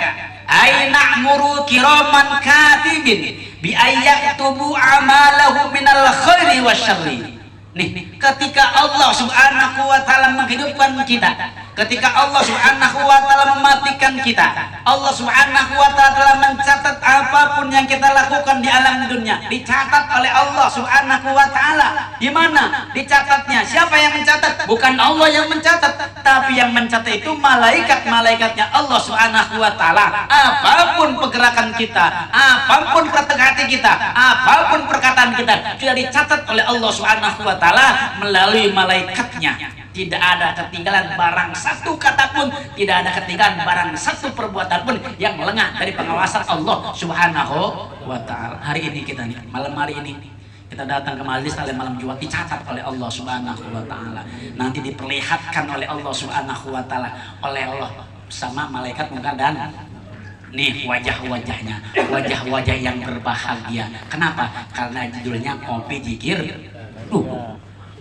Aina muru kiraman katibin bi ayyaktubu amalahu minal khairi wasyarri. Nih, ketika Allah Subhanahu wa taala menghidupkan kita, ketika Allah Subhanahu wa taala mematikan kita, Allah Subhanahu wa taala mencatat apapun yang kita lakukan di alam dunia, dicatat oleh Allah Subhanahu wa taala. Di mana dicatatnya? Siapa yang mencatat? Bukan Allah yang mencatat, tapi yang mencatat itu malaikat-malaikatnya Allah Subhanahu wa taala. Apapun pergerakan kita, apapun kata-kata hati kita, apapun perkataan kita, sudah dicatat oleh Allah Subhanahu wa taala melalui malaikatnya. Tidak ada ketinggalan barang satu kata pun, tidak ada ketinggalan barang satu perbuatan pun yang lengah dari pengawasan Allah Subhanahu wa taala. Hari ini kita nih, malam hari ini kita datang ke majelis taklim malam Jumat, dicatat oleh Allah Subhanahu wa taala. Nanti diperlihatkan oleh Allah Subhanahu wa taala, oleh Allah sama malaikat muka dan nih wajah-wajahnya, wajah-wajah yang berbahagia. Kenapa? Karena judulnya ngopi zikir.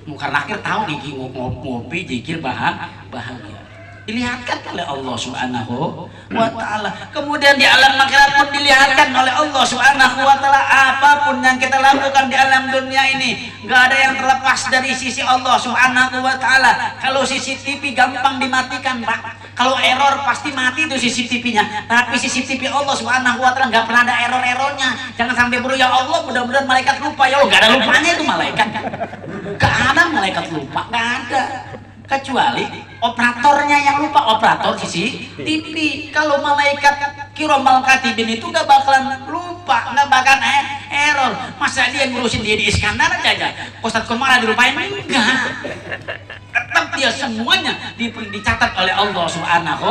Karena akhir tahu nih ngopi zikir bahagia. Dilihatkan oleh Allah Subhanahu wa taala. Kemudian di alam akhirat pun dilihatkan oleh Allah Subhanahu wa taala. Apapun yang kita lakukan di alam dunia ini, nggak ada yang terlepas dari sisi Allah Subhanahu wa taala. Kalau CCTV gampang dimatikan, Pak. Kalau error pasti mati itu CCTV-nya. Tapi CCTV Allah Subhanahu wa taala nggak pernah ada error-errornya. Jangan sampai bro, ya Allah mudah-mudahan malaikat lupa. Ya Allah, nggak ada lupanya itu malaikat. Nggak ada malaikat lupa, nggak ada. Kecuali operatornya yang lupa, operator CCTV. Kalau malaikat kiramal katibin itu nggak bakalan lupa, nggak bakalan error. Masa dia ngurusin dia di Iskandar aja Ustadz Komara dilupain? Enggak. Tetap dia semuanya dicatat oleh Allah Subhanahu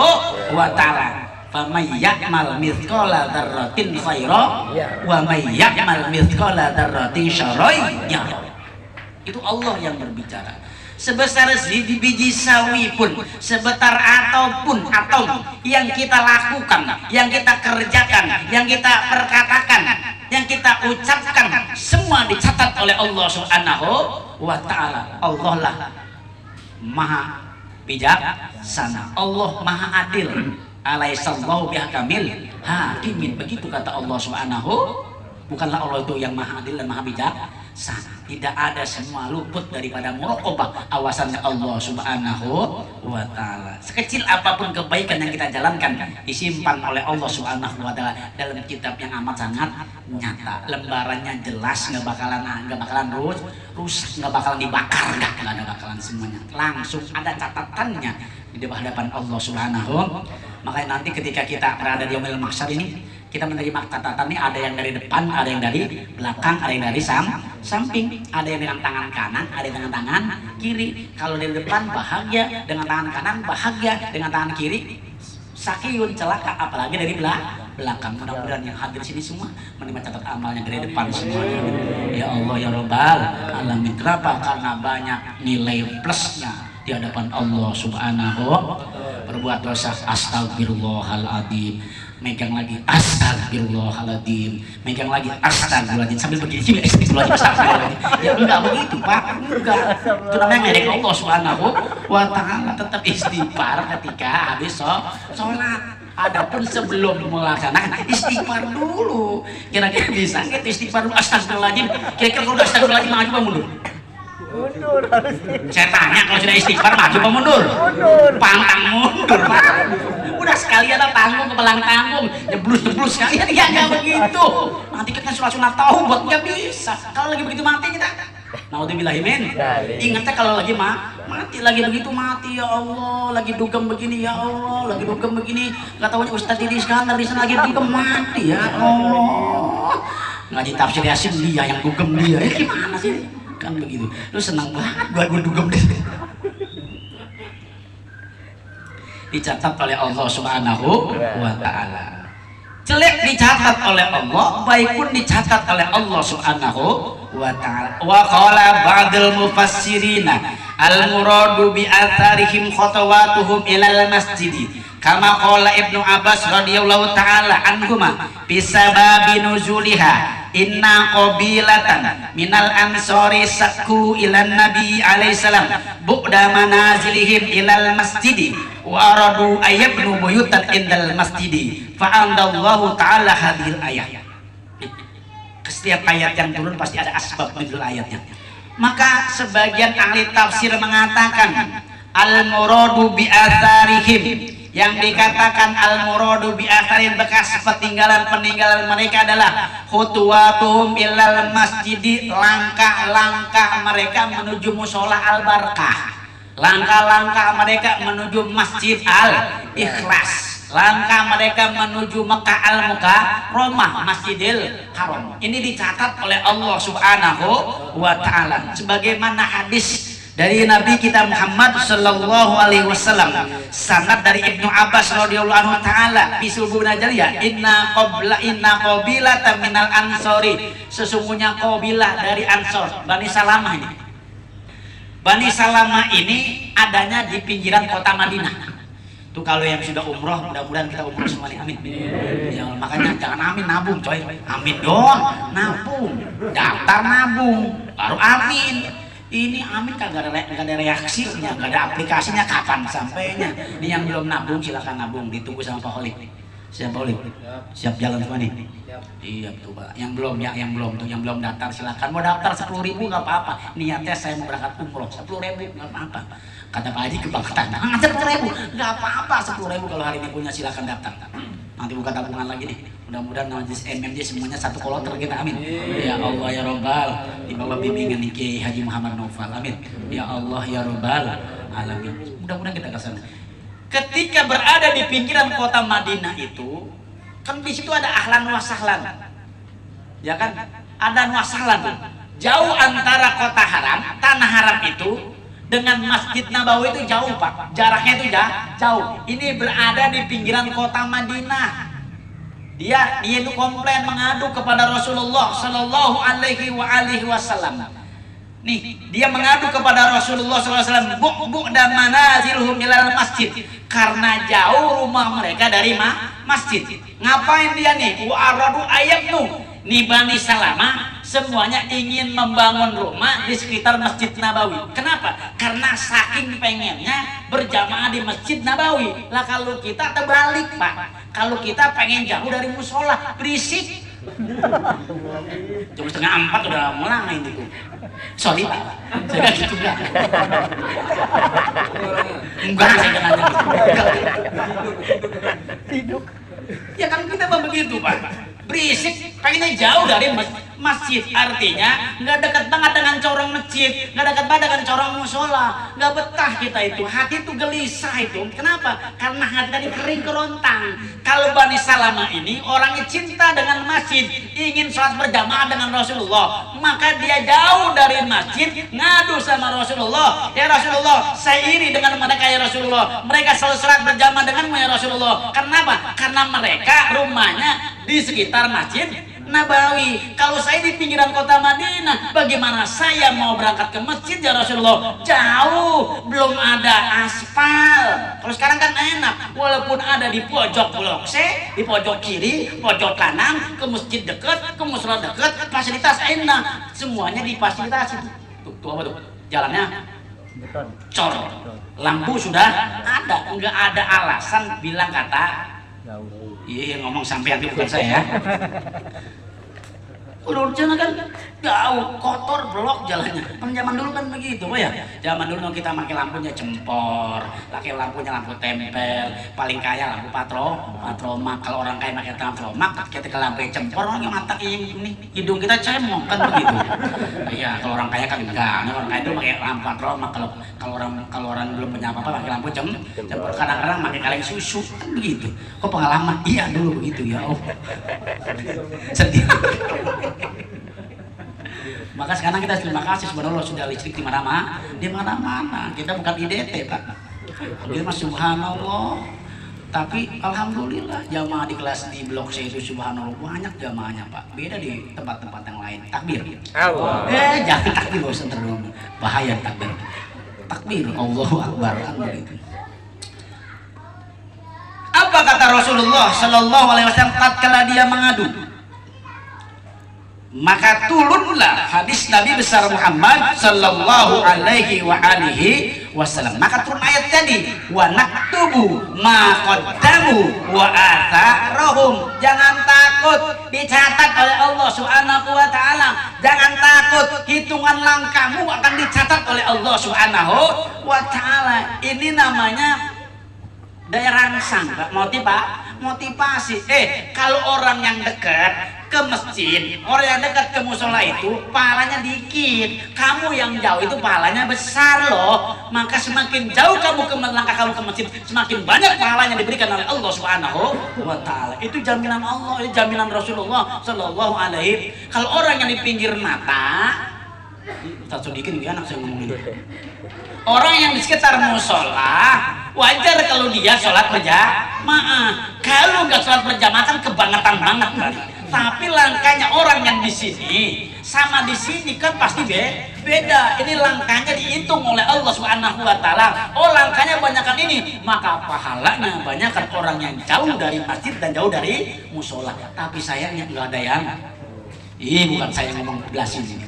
wa taala. Faman ya'mal mithqala dzarratin khairan wa may ya'mal mithqala dzarratin syarran yara. Itu Allah yang berbicara. Sebesar biji sawi pun, sebentar ataupun atom yang kita lakukan, yang kita kerjakan, yang kita perkatakan, yang kita ucapkan, semua dicatat oleh Allah Subhanahu wa taala. Allah lah Maha bijaksana, Allah Maha adil. Alaihissallahu bihakamil hakimin. Begitu kata Allah Subhanahu. Bukanlah Allah itu yang Maha adil dan Maha bijaksana. Tidak ada, semua luput daripada muraqabah awasannya Allah Subhanahu wa taala. Sekecil apapun kebaikan yang kita jalankan disimpan oleh Allah Subhanahu wa taala dalam kitab yang amat sangat nyata. Lembarannya jelas, nggak bakalan rusak, nggak bakalan dibakar, nggak ada bakalan, semuanya langsung ada catatannya di hadapan Allah Subhanahu. Makanya nanti ketika kita berada di yaumil mahsyar ini, kita menerima catatan ini, ada yang dari depan, ada yang dari belakang, ada yang dari samping, ada yang dengan tangan kanan, ada yang dengan tangan kiri. Kalau dari depan bahagia, dengan tangan kanan bahagia, dengan tangan kiri sakiyun, celaka, apalagi dari belakang. Mudah-mudahan yang hadir sini semua menerima catat amalnya dari depan semuanya. Ya Allah ya Rabbal alamin. Kenapa? Karena banyak nilai plusnya di hadapan Allah Subhanahu. Berbuat dosa, astagfirullahaladzim, megang lagi astagfirullahaladzim, megang lagi astagfirullahaladzim, sambil begini juga astagfirullahaladzim. Ya enggak begitu Pak, enggak. Itu namanya ngedek Allah Subhanahu wa taala. Tetap istighfar ketika habis sholat. Adapun sebelum melaksanakan istighfar dulu. Kira-kira bisa gitu istighfar dulu, astagfirullahaladzim. Kira-kira kalau udah astagfirullahaladzim maju apa mundur? Mundur harus. Saya tanya, kalau sudah istighfar maju apa mundur? Mundur. Pantang mundur Pak. Udah sekalian lah tanggung ke belang tanggung, jeblus sekalian. Ya nggak begitu. Nanti kita sunat taubat nggak bisa. Kalau lagi begitu mati kita. Naudzubillahimin. Ingatnya kalau lagi mati lagi begitu mati, ya Allah, lagi dugem begini, ya Allah, lagi dugem begini. Nggak tahunya Ustadz Didi Iskandar di sana lagi dugem mati, ya Allah. Ngaji tafsir Yasin dia yang dugem dia. Ya gimana sih? Kan begitu. Lu senang banget gue dugem deh. Dicatat oleh Allah Subhanahu wa taala. jelek dicatat oleh Allah, baik pun dicatat oleh Allah Subhanahu wa ta'ala. Wa qala ba'dul mufassirina al-muradu bi atharihim khatawatuhum ilal masjidi kama qala Ibnu Abbas radhiyallahu ta'ala anhuma bisababi nuzuliha inna qabilatan minal ansori sakku ilan nabi alaihi salam bu'da manazilihim ilal masjidi wa aradu ayyabnu buyutan indal masjidi fa'andallahu ta'ala hadhil ayat. Setiap ayat yang turun pasti ada asbab nuzul ayatnya. Maka sebagian ahli tafsir mengatakan al-muradu bi atharihim, yang dikatakan al-muradu bi atharihim bekas peninggalan mereka adalah khutuwatuhum ilal masjidi, langkah-langkah mereka menuju musola al-barakah, langkah-langkah mereka menuju masjid al-ikhlas, langkah mereka menuju Mekah al-Mukarramah, Masjidil Haram. Ini dicatat oleh Allah Subhanahu wa ta'ala sebagaimana hadis dari Nabi kita Muhammad sallallahu alaihi wasallam, sanad dari Ibnu Abbas radhiyallahu anhu taala fi subuh najariyah, inna qabilatan minal ansori, sesungguhnya qabilah dari Ansor, Bani Salamah ini. Bani Salamah ini adanya di pinggiran kota Madinah. Tuh kalau yang sudah umroh, mudah-mudahan kita umroh semua nih, amin. Ya, makanya jangan amin nabung coy, amin doang, nabung, daftar nabung, baru amin. Ini amin kagak ada reaksinya, nggak ada aplikasinya, kapan sampainya. Ini yang belum nabung silakan nabung, ditunggu sama Pak Holik. Siap Pak Holik? Siap jalan semua nih? Iya betul Pak. Yang belum ya, yang belum daftar silakan. Mau daftar 10.000 nggak apa-apa. Niatnya saya mau berangkat umroh, 10.000 nggak apa-apa. Kata Pak Haji kebangetan, 10.000 nggak apa-apa, 10.000 kalau hari ini punya silakan daftar. Nanti buka tabungan lagi nih. Mudah-mudahan majelis MMJ semuanya satu kloter kita, amin. Ya Allah ya Rabbal, di bawah bimbingan Kiai Haji Muhammad Naufal, amin. Ya Allah ya Rabbal alamin. Mudah-mudahan kita kesana. Ketika berada di pinggiran kota Madinah itu, kan di situ ada ahlan wa sahlan, ya kan? Ada wa sahlan. Jauh antara kota haram, tanah haram itu dengan Masjid Nabawi itu jauh Pak, jaraknya itu jauh. Ini berada di pinggiran kota Madinah. Dia itu komplain, mengadu kepada Rasulullah Sallallahu Alaihi Wasallam. Nih, dia mengadu kepada Rasulullah Sallallahu Alaihi Wasallam, bu'da manazilhum ilal masjid, karena jauh rumah mereka dari masjid. Ngapain dia nih? Wa aradu ayabnu, nih Bani Salamah semuanya ingin membangun rumah di sekitar Masjid Nabawi. Kenapa? Karena saking pengennya berjamaah di Masjid Nabawi. Lah kalau kita terbalik Pak, kalau kita pengen jauh dari musola, berisik. Jam 3:30 udah mulai itu. Sorry Pak, saya gitu enggak. Enggak, saya nanya gitu. Tidur. Ya kan kita begitu Pak. Berisik, pengennya jauh dari masjid, artinya nggak dekat banget dengan corong masjid, nggak dekat banget dengan corong musola, nggak betah kita itu, hati itu gelisah itu. Kenapa? Karena hati tadi kering kerontang. Kalau Bani Salamah ini orangnya cinta dengan masjid, ingin sholat berjamaah dengan Rasulullah, maka dia jauh dari masjid, ngadu sama Rasulullah, ya Rasulullah, saya iri dengan mereka ya Rasulullah, mereka selalu sholat berjamaah denganmu ya Rasulullah. Kenapa? Karena mereka rumahnya di sekitar Masjid Nabawi. Kalau saya di pinggiran kota Madinah, bagaimana saya mau berangkat ke masjid ya Rasulullah? Jauh, belum ada aspal. Kalau sekarang kan enak, walaupun ada di pojok blok C, di pojok kiri, pojok kanan, ke masjid dekat, ke musola dekat, fasilitas enak, semuanya difasilitasi. Tuh apa tuh? Jalannya cor, lampu sudah ada, nggak ada alasan bilang kata iya ngomong sampai nanti bukan saya. Udah jalan kan jauh, kotor, blok jalannya. Kan zaman dulu kan begitu, Pak ya. Zaman dulu kita pakai lampunya jempor, pakai lampunya lampu tempel, paling kaya lampu patromak. Kalau orang kaya pakai patromak, ketika lampu jempor orangnya mata ini hidung kita cemong kan begitu. Iya, kalau orang kaya kan enggak. Nah, orang kaya itu pakai lampu patromak. Kalau orang belum punya apa-apa pakai lampu jempor. Kadang-kadang pakai kaleng susu kan begitu. Kok pengalaman? Iya dulu begitu ya. Oh. Sedih. Maka sekarang kita terima kasih subhanallah sudah listrik di mana-mana. Kita bukan IDT Pak. Dia mah subhanallah. Tapi alhamdulillah jamaah di kelas di blok C itu subhanallah banyak jamaahnya Pak. Beda di tempat-tempat yang lain. Takbir. Allah. Jangan takbir loh senterung. Bahaya takbir. Takbir Allahu Akbar kan begitu. Apa kata Rasulullah Sallallahu Alaihi Wasallam tatkala dia mengadu? Maka turunlah hadis Nabi besar Muhammad Sallallahu Alaihi Wasallam. Maka turun ayat tadi, wa naktubu ma qaddamu wa atharahum. Jangan takut dicatat oleh Allah Subhanahu wa taala. Jangan takut hitungan langkahmu akan dicatat oleh Allah Subhanahu wa taala. Ini namanya daya rangsang, Pak. Motivasi. Kalau orang yang dekat ke masjid, orang yang dekat ke musola itu pahalanya dikit. Kamu yang jauh itu pahalanya besar loh. Maka semakin jauh kamu langkah kamu ke masjid, semakin banyak pahalanya diberikan oleh Allah Subhanahu wa taala. Itu jaminan Allah, itu jaminan Rasulullah Sallallahu Alaihi. Kalau orang yang di pinggir mata, Ustaz Sodikin anak saya ngomongin. Orang yang di sekitar musola wajar kalau dia sholat berjamaah. Kalau nggak sholat berjamaah kan kebangetan banget kan. Tapi langkahnya orang yang di sini sama di sini kan pasti beda. Ini langkahnya dihitung oleh Allah Subhanahu wa taala. Oh, langkahnya banyakan ini, maka pahalanya banyakan orang yang jauh dari masjid dan jauh dari musola. Tapi sayangnya nggak ada yang. Bukan saya ngomong belas ini.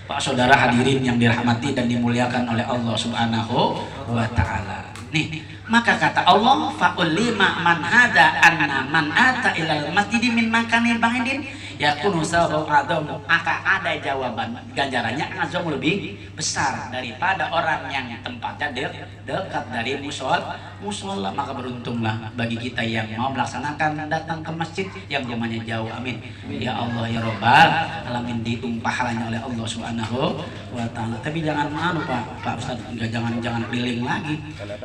Pak saudara hadirin yang dirahmati dan dimuliakan oleh Allah Subhanahu wa taala. Nih, maka kata Allah fa'ul lima man hada anna man ata ilal masjid min makanin ba'idin yakunu sawabu adamu. Akan ada jawaban ganjarannya azam lebih besar daripada orang yang tempatnya dekat dari musola. Maka beruntunglah bagi kita yang mau melaksanakan datang ke masjid yang rumahnya jauh. Amin ya Allah ya Rabbal alamin. Dihitung pahalanya oleh Allah Subhanahu wa taala. Tapi jangan Pak Ustaz, jangan keliling lagi.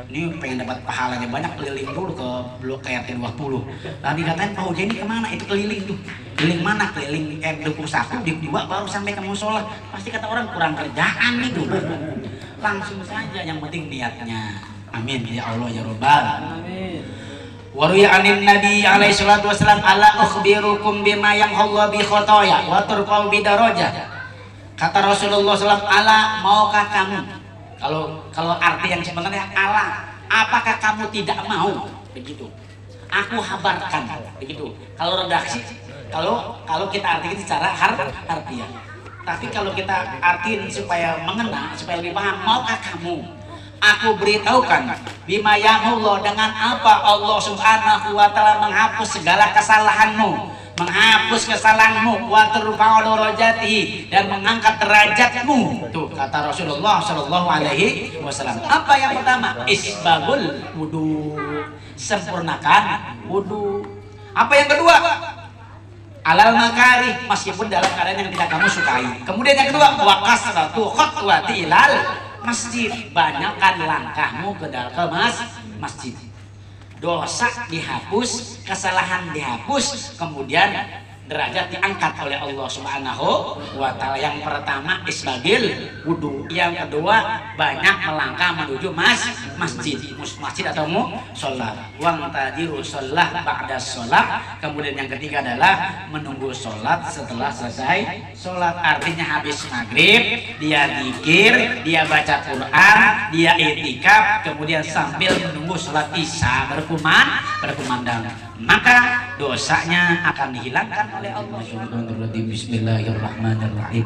Ini pengen dapat pahalanya banyak, keliling dulu ke blok KRT 20. Tadi katain Pak Uja ini kemana? Itu keliling tuh. Keliling mana? Keliling Dukung 1 di 2 baru sampai ke musola. Pasti kata orang kurang kerjaan itu. Langsung saja, yang penting niatnya. Amin ya Allah ya Rabbal. Amin. Waruya anin Nabi alaihi salatu wasallam ala ukhbirukum bima yamhallahu bi khotoya wa turfa'u bi darajat. Kata Rasulullah SAW, ala maukah kamu? Kalau arti yang sebenarnya ala, apakah kamu tidak mau? Begitu. Aku habarkan begitu. Kalau redaksi, kalau kita artikan secara harfiah. Tapi kalau kita artiin supaya mengena, supaya lebih paham, maukah kamu? Aku beritahukan bima yamhullah, dengan apa Allah Subhanahu wa taala menghapus segala kesalahanmu, menghapus kesalahanmu, wa turfa'u darajatihi, dan mengangkat derajatmu. Tuh kata Rasulullah Shallallahu Alaihi Wasallam. Apa yang pertama? Isbagul wudu, sempurnakan wudu. Apa yang kedua? Alal makarih, meskipun dalam keadaan yang tidak kamu sukai. Kemudian yang kedua, wa kasratu khatwati ilal masjid, banyakkan langkahmu ke dalam masjid. Dosa dihapus, kesalahan dihapus, kemudian derajat diangkat oleh Allah Subhanahu wa taala. Yang pertama isbagil wudu, yang kedua banyak melangkah menuju masjid atau musola. Wang tadiru sholat ba'da sholat. Kemudian yang ketiga adalah menunggu sholat setelah selesai sholat. Artinya habis maghrib dia zikir, dia baca Quran, dia i'tikaf, kemudian sambil menunggu sholat isya berkumandang, maka dosanya akan dihilangkan oleh Allah. Bismillahirrahmanirrahim.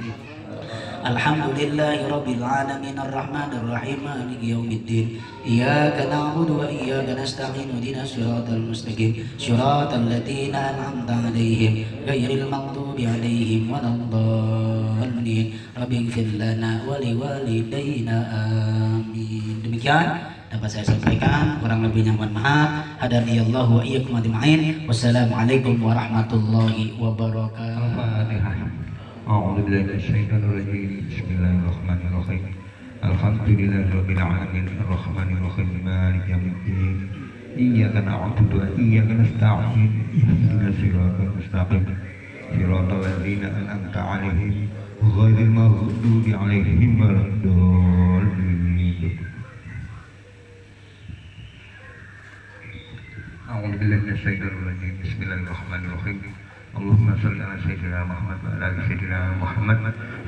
Alhamdulillahirabbil alamin arrahmanir rahim maliki yaumiddin. Iyyaka na'budu wa iyyaka nasta'in ihdinas siratal mustaqim siratal ladzina an'amta 'alaihim ghairil maghdubi 'alaihim waladdallin. Rabbighfir lana wa liwalidayna amin. Demikian dapat saya sampaikan, kurang lebihnya mohon maaf. Hadaniyallahu wa iyyakum ajma'in. Wassalamualaikum warahmatullahi wabarakatuh. A'udzu billahi minasyaitonir rajim. Bismillahirrahmanirrahim. Alhamdulillahirabbil alamin arrahmanir rahim maliki yaumiddin. Iyyaka na'budu wa iyyaka nasta'in ihdinas siratal mustaqim siratal ladzina an'amta 'alaihim ghairil maghdubi 'alaihim waladdallin. أعوذ بالله من الشيطان الرجيم بسم الله الرحمن الرحيم اللهم صل على سيدنا محمد وعلى آل سيدنا محمد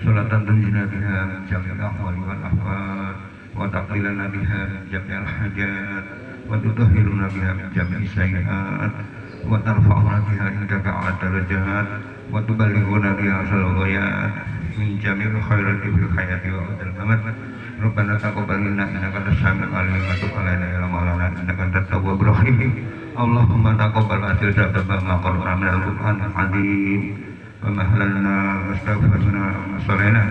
صلاة تنجينا بها من جميع الأحوال والأحوال وتقضي لنا بها من جميع الحاجات وتطهرنا بها من جميع السيئات وترفعنا بها عندك أعلى الدرجات وتبلغنا بها أقصى الغايات من جميع الخيرات في الحياة وبعد الممات ربنا تقبل منا إنك أنت السميع العليم وتب علينا يا مولانا إنك أنت التواب الرحيم اللهم تقبل أسئلة ما قرأنا من القرآن العظيم ومهلنا واستغفرنا وصلينا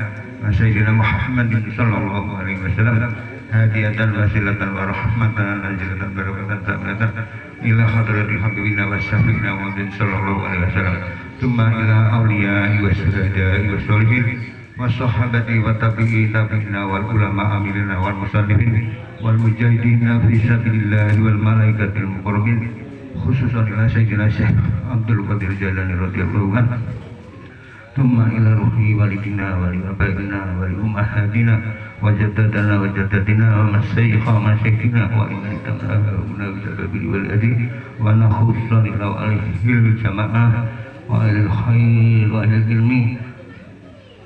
سيدنا محمد صلى الله عليه وسلم هادية وسيلة ورحمة نازلة بركة تامة إلى حضرة حبيبنا وشفيعنا محمد صلى الله عليه وسلم ثم إلى أولياء والشهداء والصالحين والصحابة والتابعين والعلماء عاملين والمصنفين والمجاهدين في سبيل الله والملائكة المقربين خصوصا إلى سيدنا الشيخ عبد القادر الجيلاني رضي الله عنه ثم إلى روح والدنا ولآبائنا ولأمهاتنا وجدتنا وجدتنا ومشايخنا وإمامنا بسببه والأدي ونخص إلى أهل الجماعة وأهل الخير وأهل العلم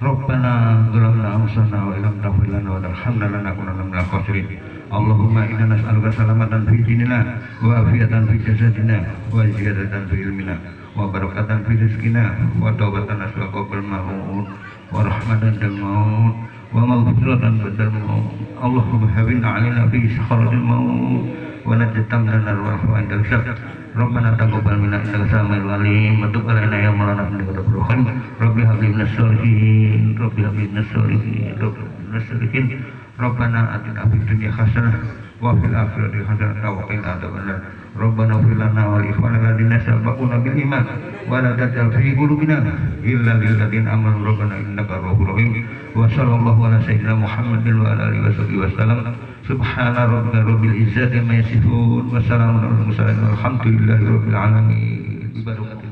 ربنا ظلمنا أنفسنا وإن لم تغفر لنا وترحمنا لنكونن من الخاسرين اللهم إنا نسألك سلامة في ديننا وعافية في جسدنا وزيادة في علمنا وبركة في رزقنا وتوبة نصوح قبل الموت ورحمة عند الموت ومغفرة بعد الموت اللهم هون علينا في سخرة الموت ونجنا من النار وعند الحساب ربنا تقبل منا إنك السميع العليم وتب علينا يا مولانا إنك أنت التواب الرحيم رب هب لي من الصالحين رب هب لي من الصالحين رب هب لي من الصالحين ربنا آتنا في الدنيا حسنة وفي الآخرة حسنة وقنا عذاب النار ربنا اغفر لنا ولإخواننا الذين سبقونا بالإيمان ولا تجعل في قلوبنا إلا للذين آمنوا ربنا إنك رؤوف رحيم وصلى الله على سيدنا محمد وعلى آله وصحبه وسلم سبحان ربك رب العزة عما يصفون وسلام على المرسلين والحمد لله رب العالمين ببركة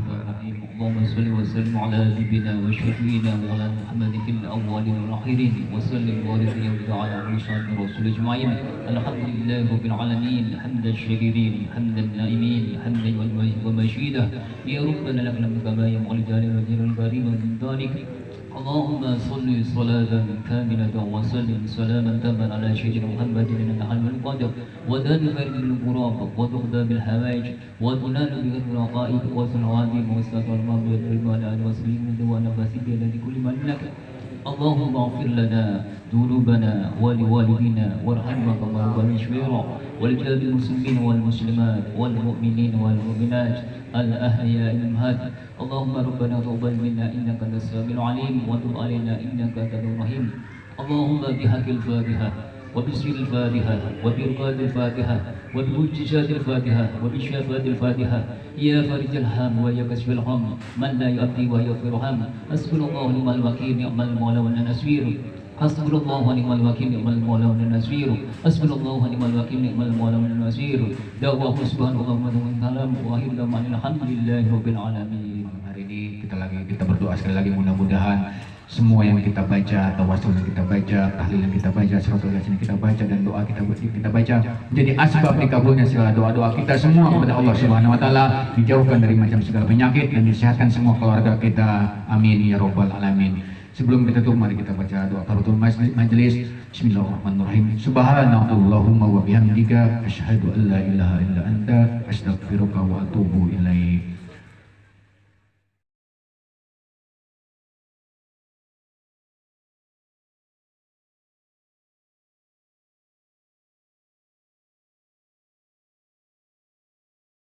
اللهم صل وسلم على نبينا وشفينا مولانا محمد في الاولين والاخرين وسلم وبارك على عيسى الرسول اجمعين الحمد لله رب العالمين حمد الشاكرين حمد النائمين حمدا ومجيدا يا ربنا لك الحمد كما ينبغي لجلال وجهك الكريم من ذلك اللهم صل صلاة كاملة وسلم سلاما تاما على سيدنا محمد من الحلم القدر وتنفر بالغراب وتغدى بالحوائج وتنال به الرقائب والسلوات واستغفر الله بالرضوان على وسلم ونفس الذي كل من لك اللهم اغفر لنا ذنوبنا ولوالدينا وارحمنا كما ربنا صغيرا ولجميع المسلمين والمسلمات والمؤمنين والمؤمنات الأحياء الأمهات اللهم ربنا تقبل منا إنك أنت السميع العليم وتب علينا إنك أنت التواب الرحيم اللهم بحق الفاتحة وبسر الفاتحة وبركات الفاتحة وبمعجزات الفاتحة وبشفاعة الفاتحة يا فرج الهم ويا كشف الهم من لا يؤدي ويغفر الهم حسبنا الله ونعم الوكيل نعم المولى ونعم النصير حسبنا الله ونعم الوكيل نعم المولى ونعم النصير حسبنا الله ونعم الوكيل نعم المولى ونعم النصير دعوة سبحان الله وتعالى وآخر دعوانا الحمدلله rabbil alamin. Hari ini kita berdoa sekali lagi, mudah-mudahan semua yang kita baca, tawasul yang kita baca, tahlil yang kita baca, suratul yasin yang kita baca, dan doa kita baca menjadi asbab dikabulnya segala doa-doa kita semua kepada Allah Subhanahu wa taala, dijauhkan dari macam segala penyakit dan disehatkan semua keluarga kita. Amin ya rabbal alamin. Sebelum kita tutup, mari kita baca doa tarutul majelis. Bismillahirrahmanirrahim. Subhanallahumma wa bihamdika asyhadu an la ilaha illa anta astaghfiruka wa atubu ilaik.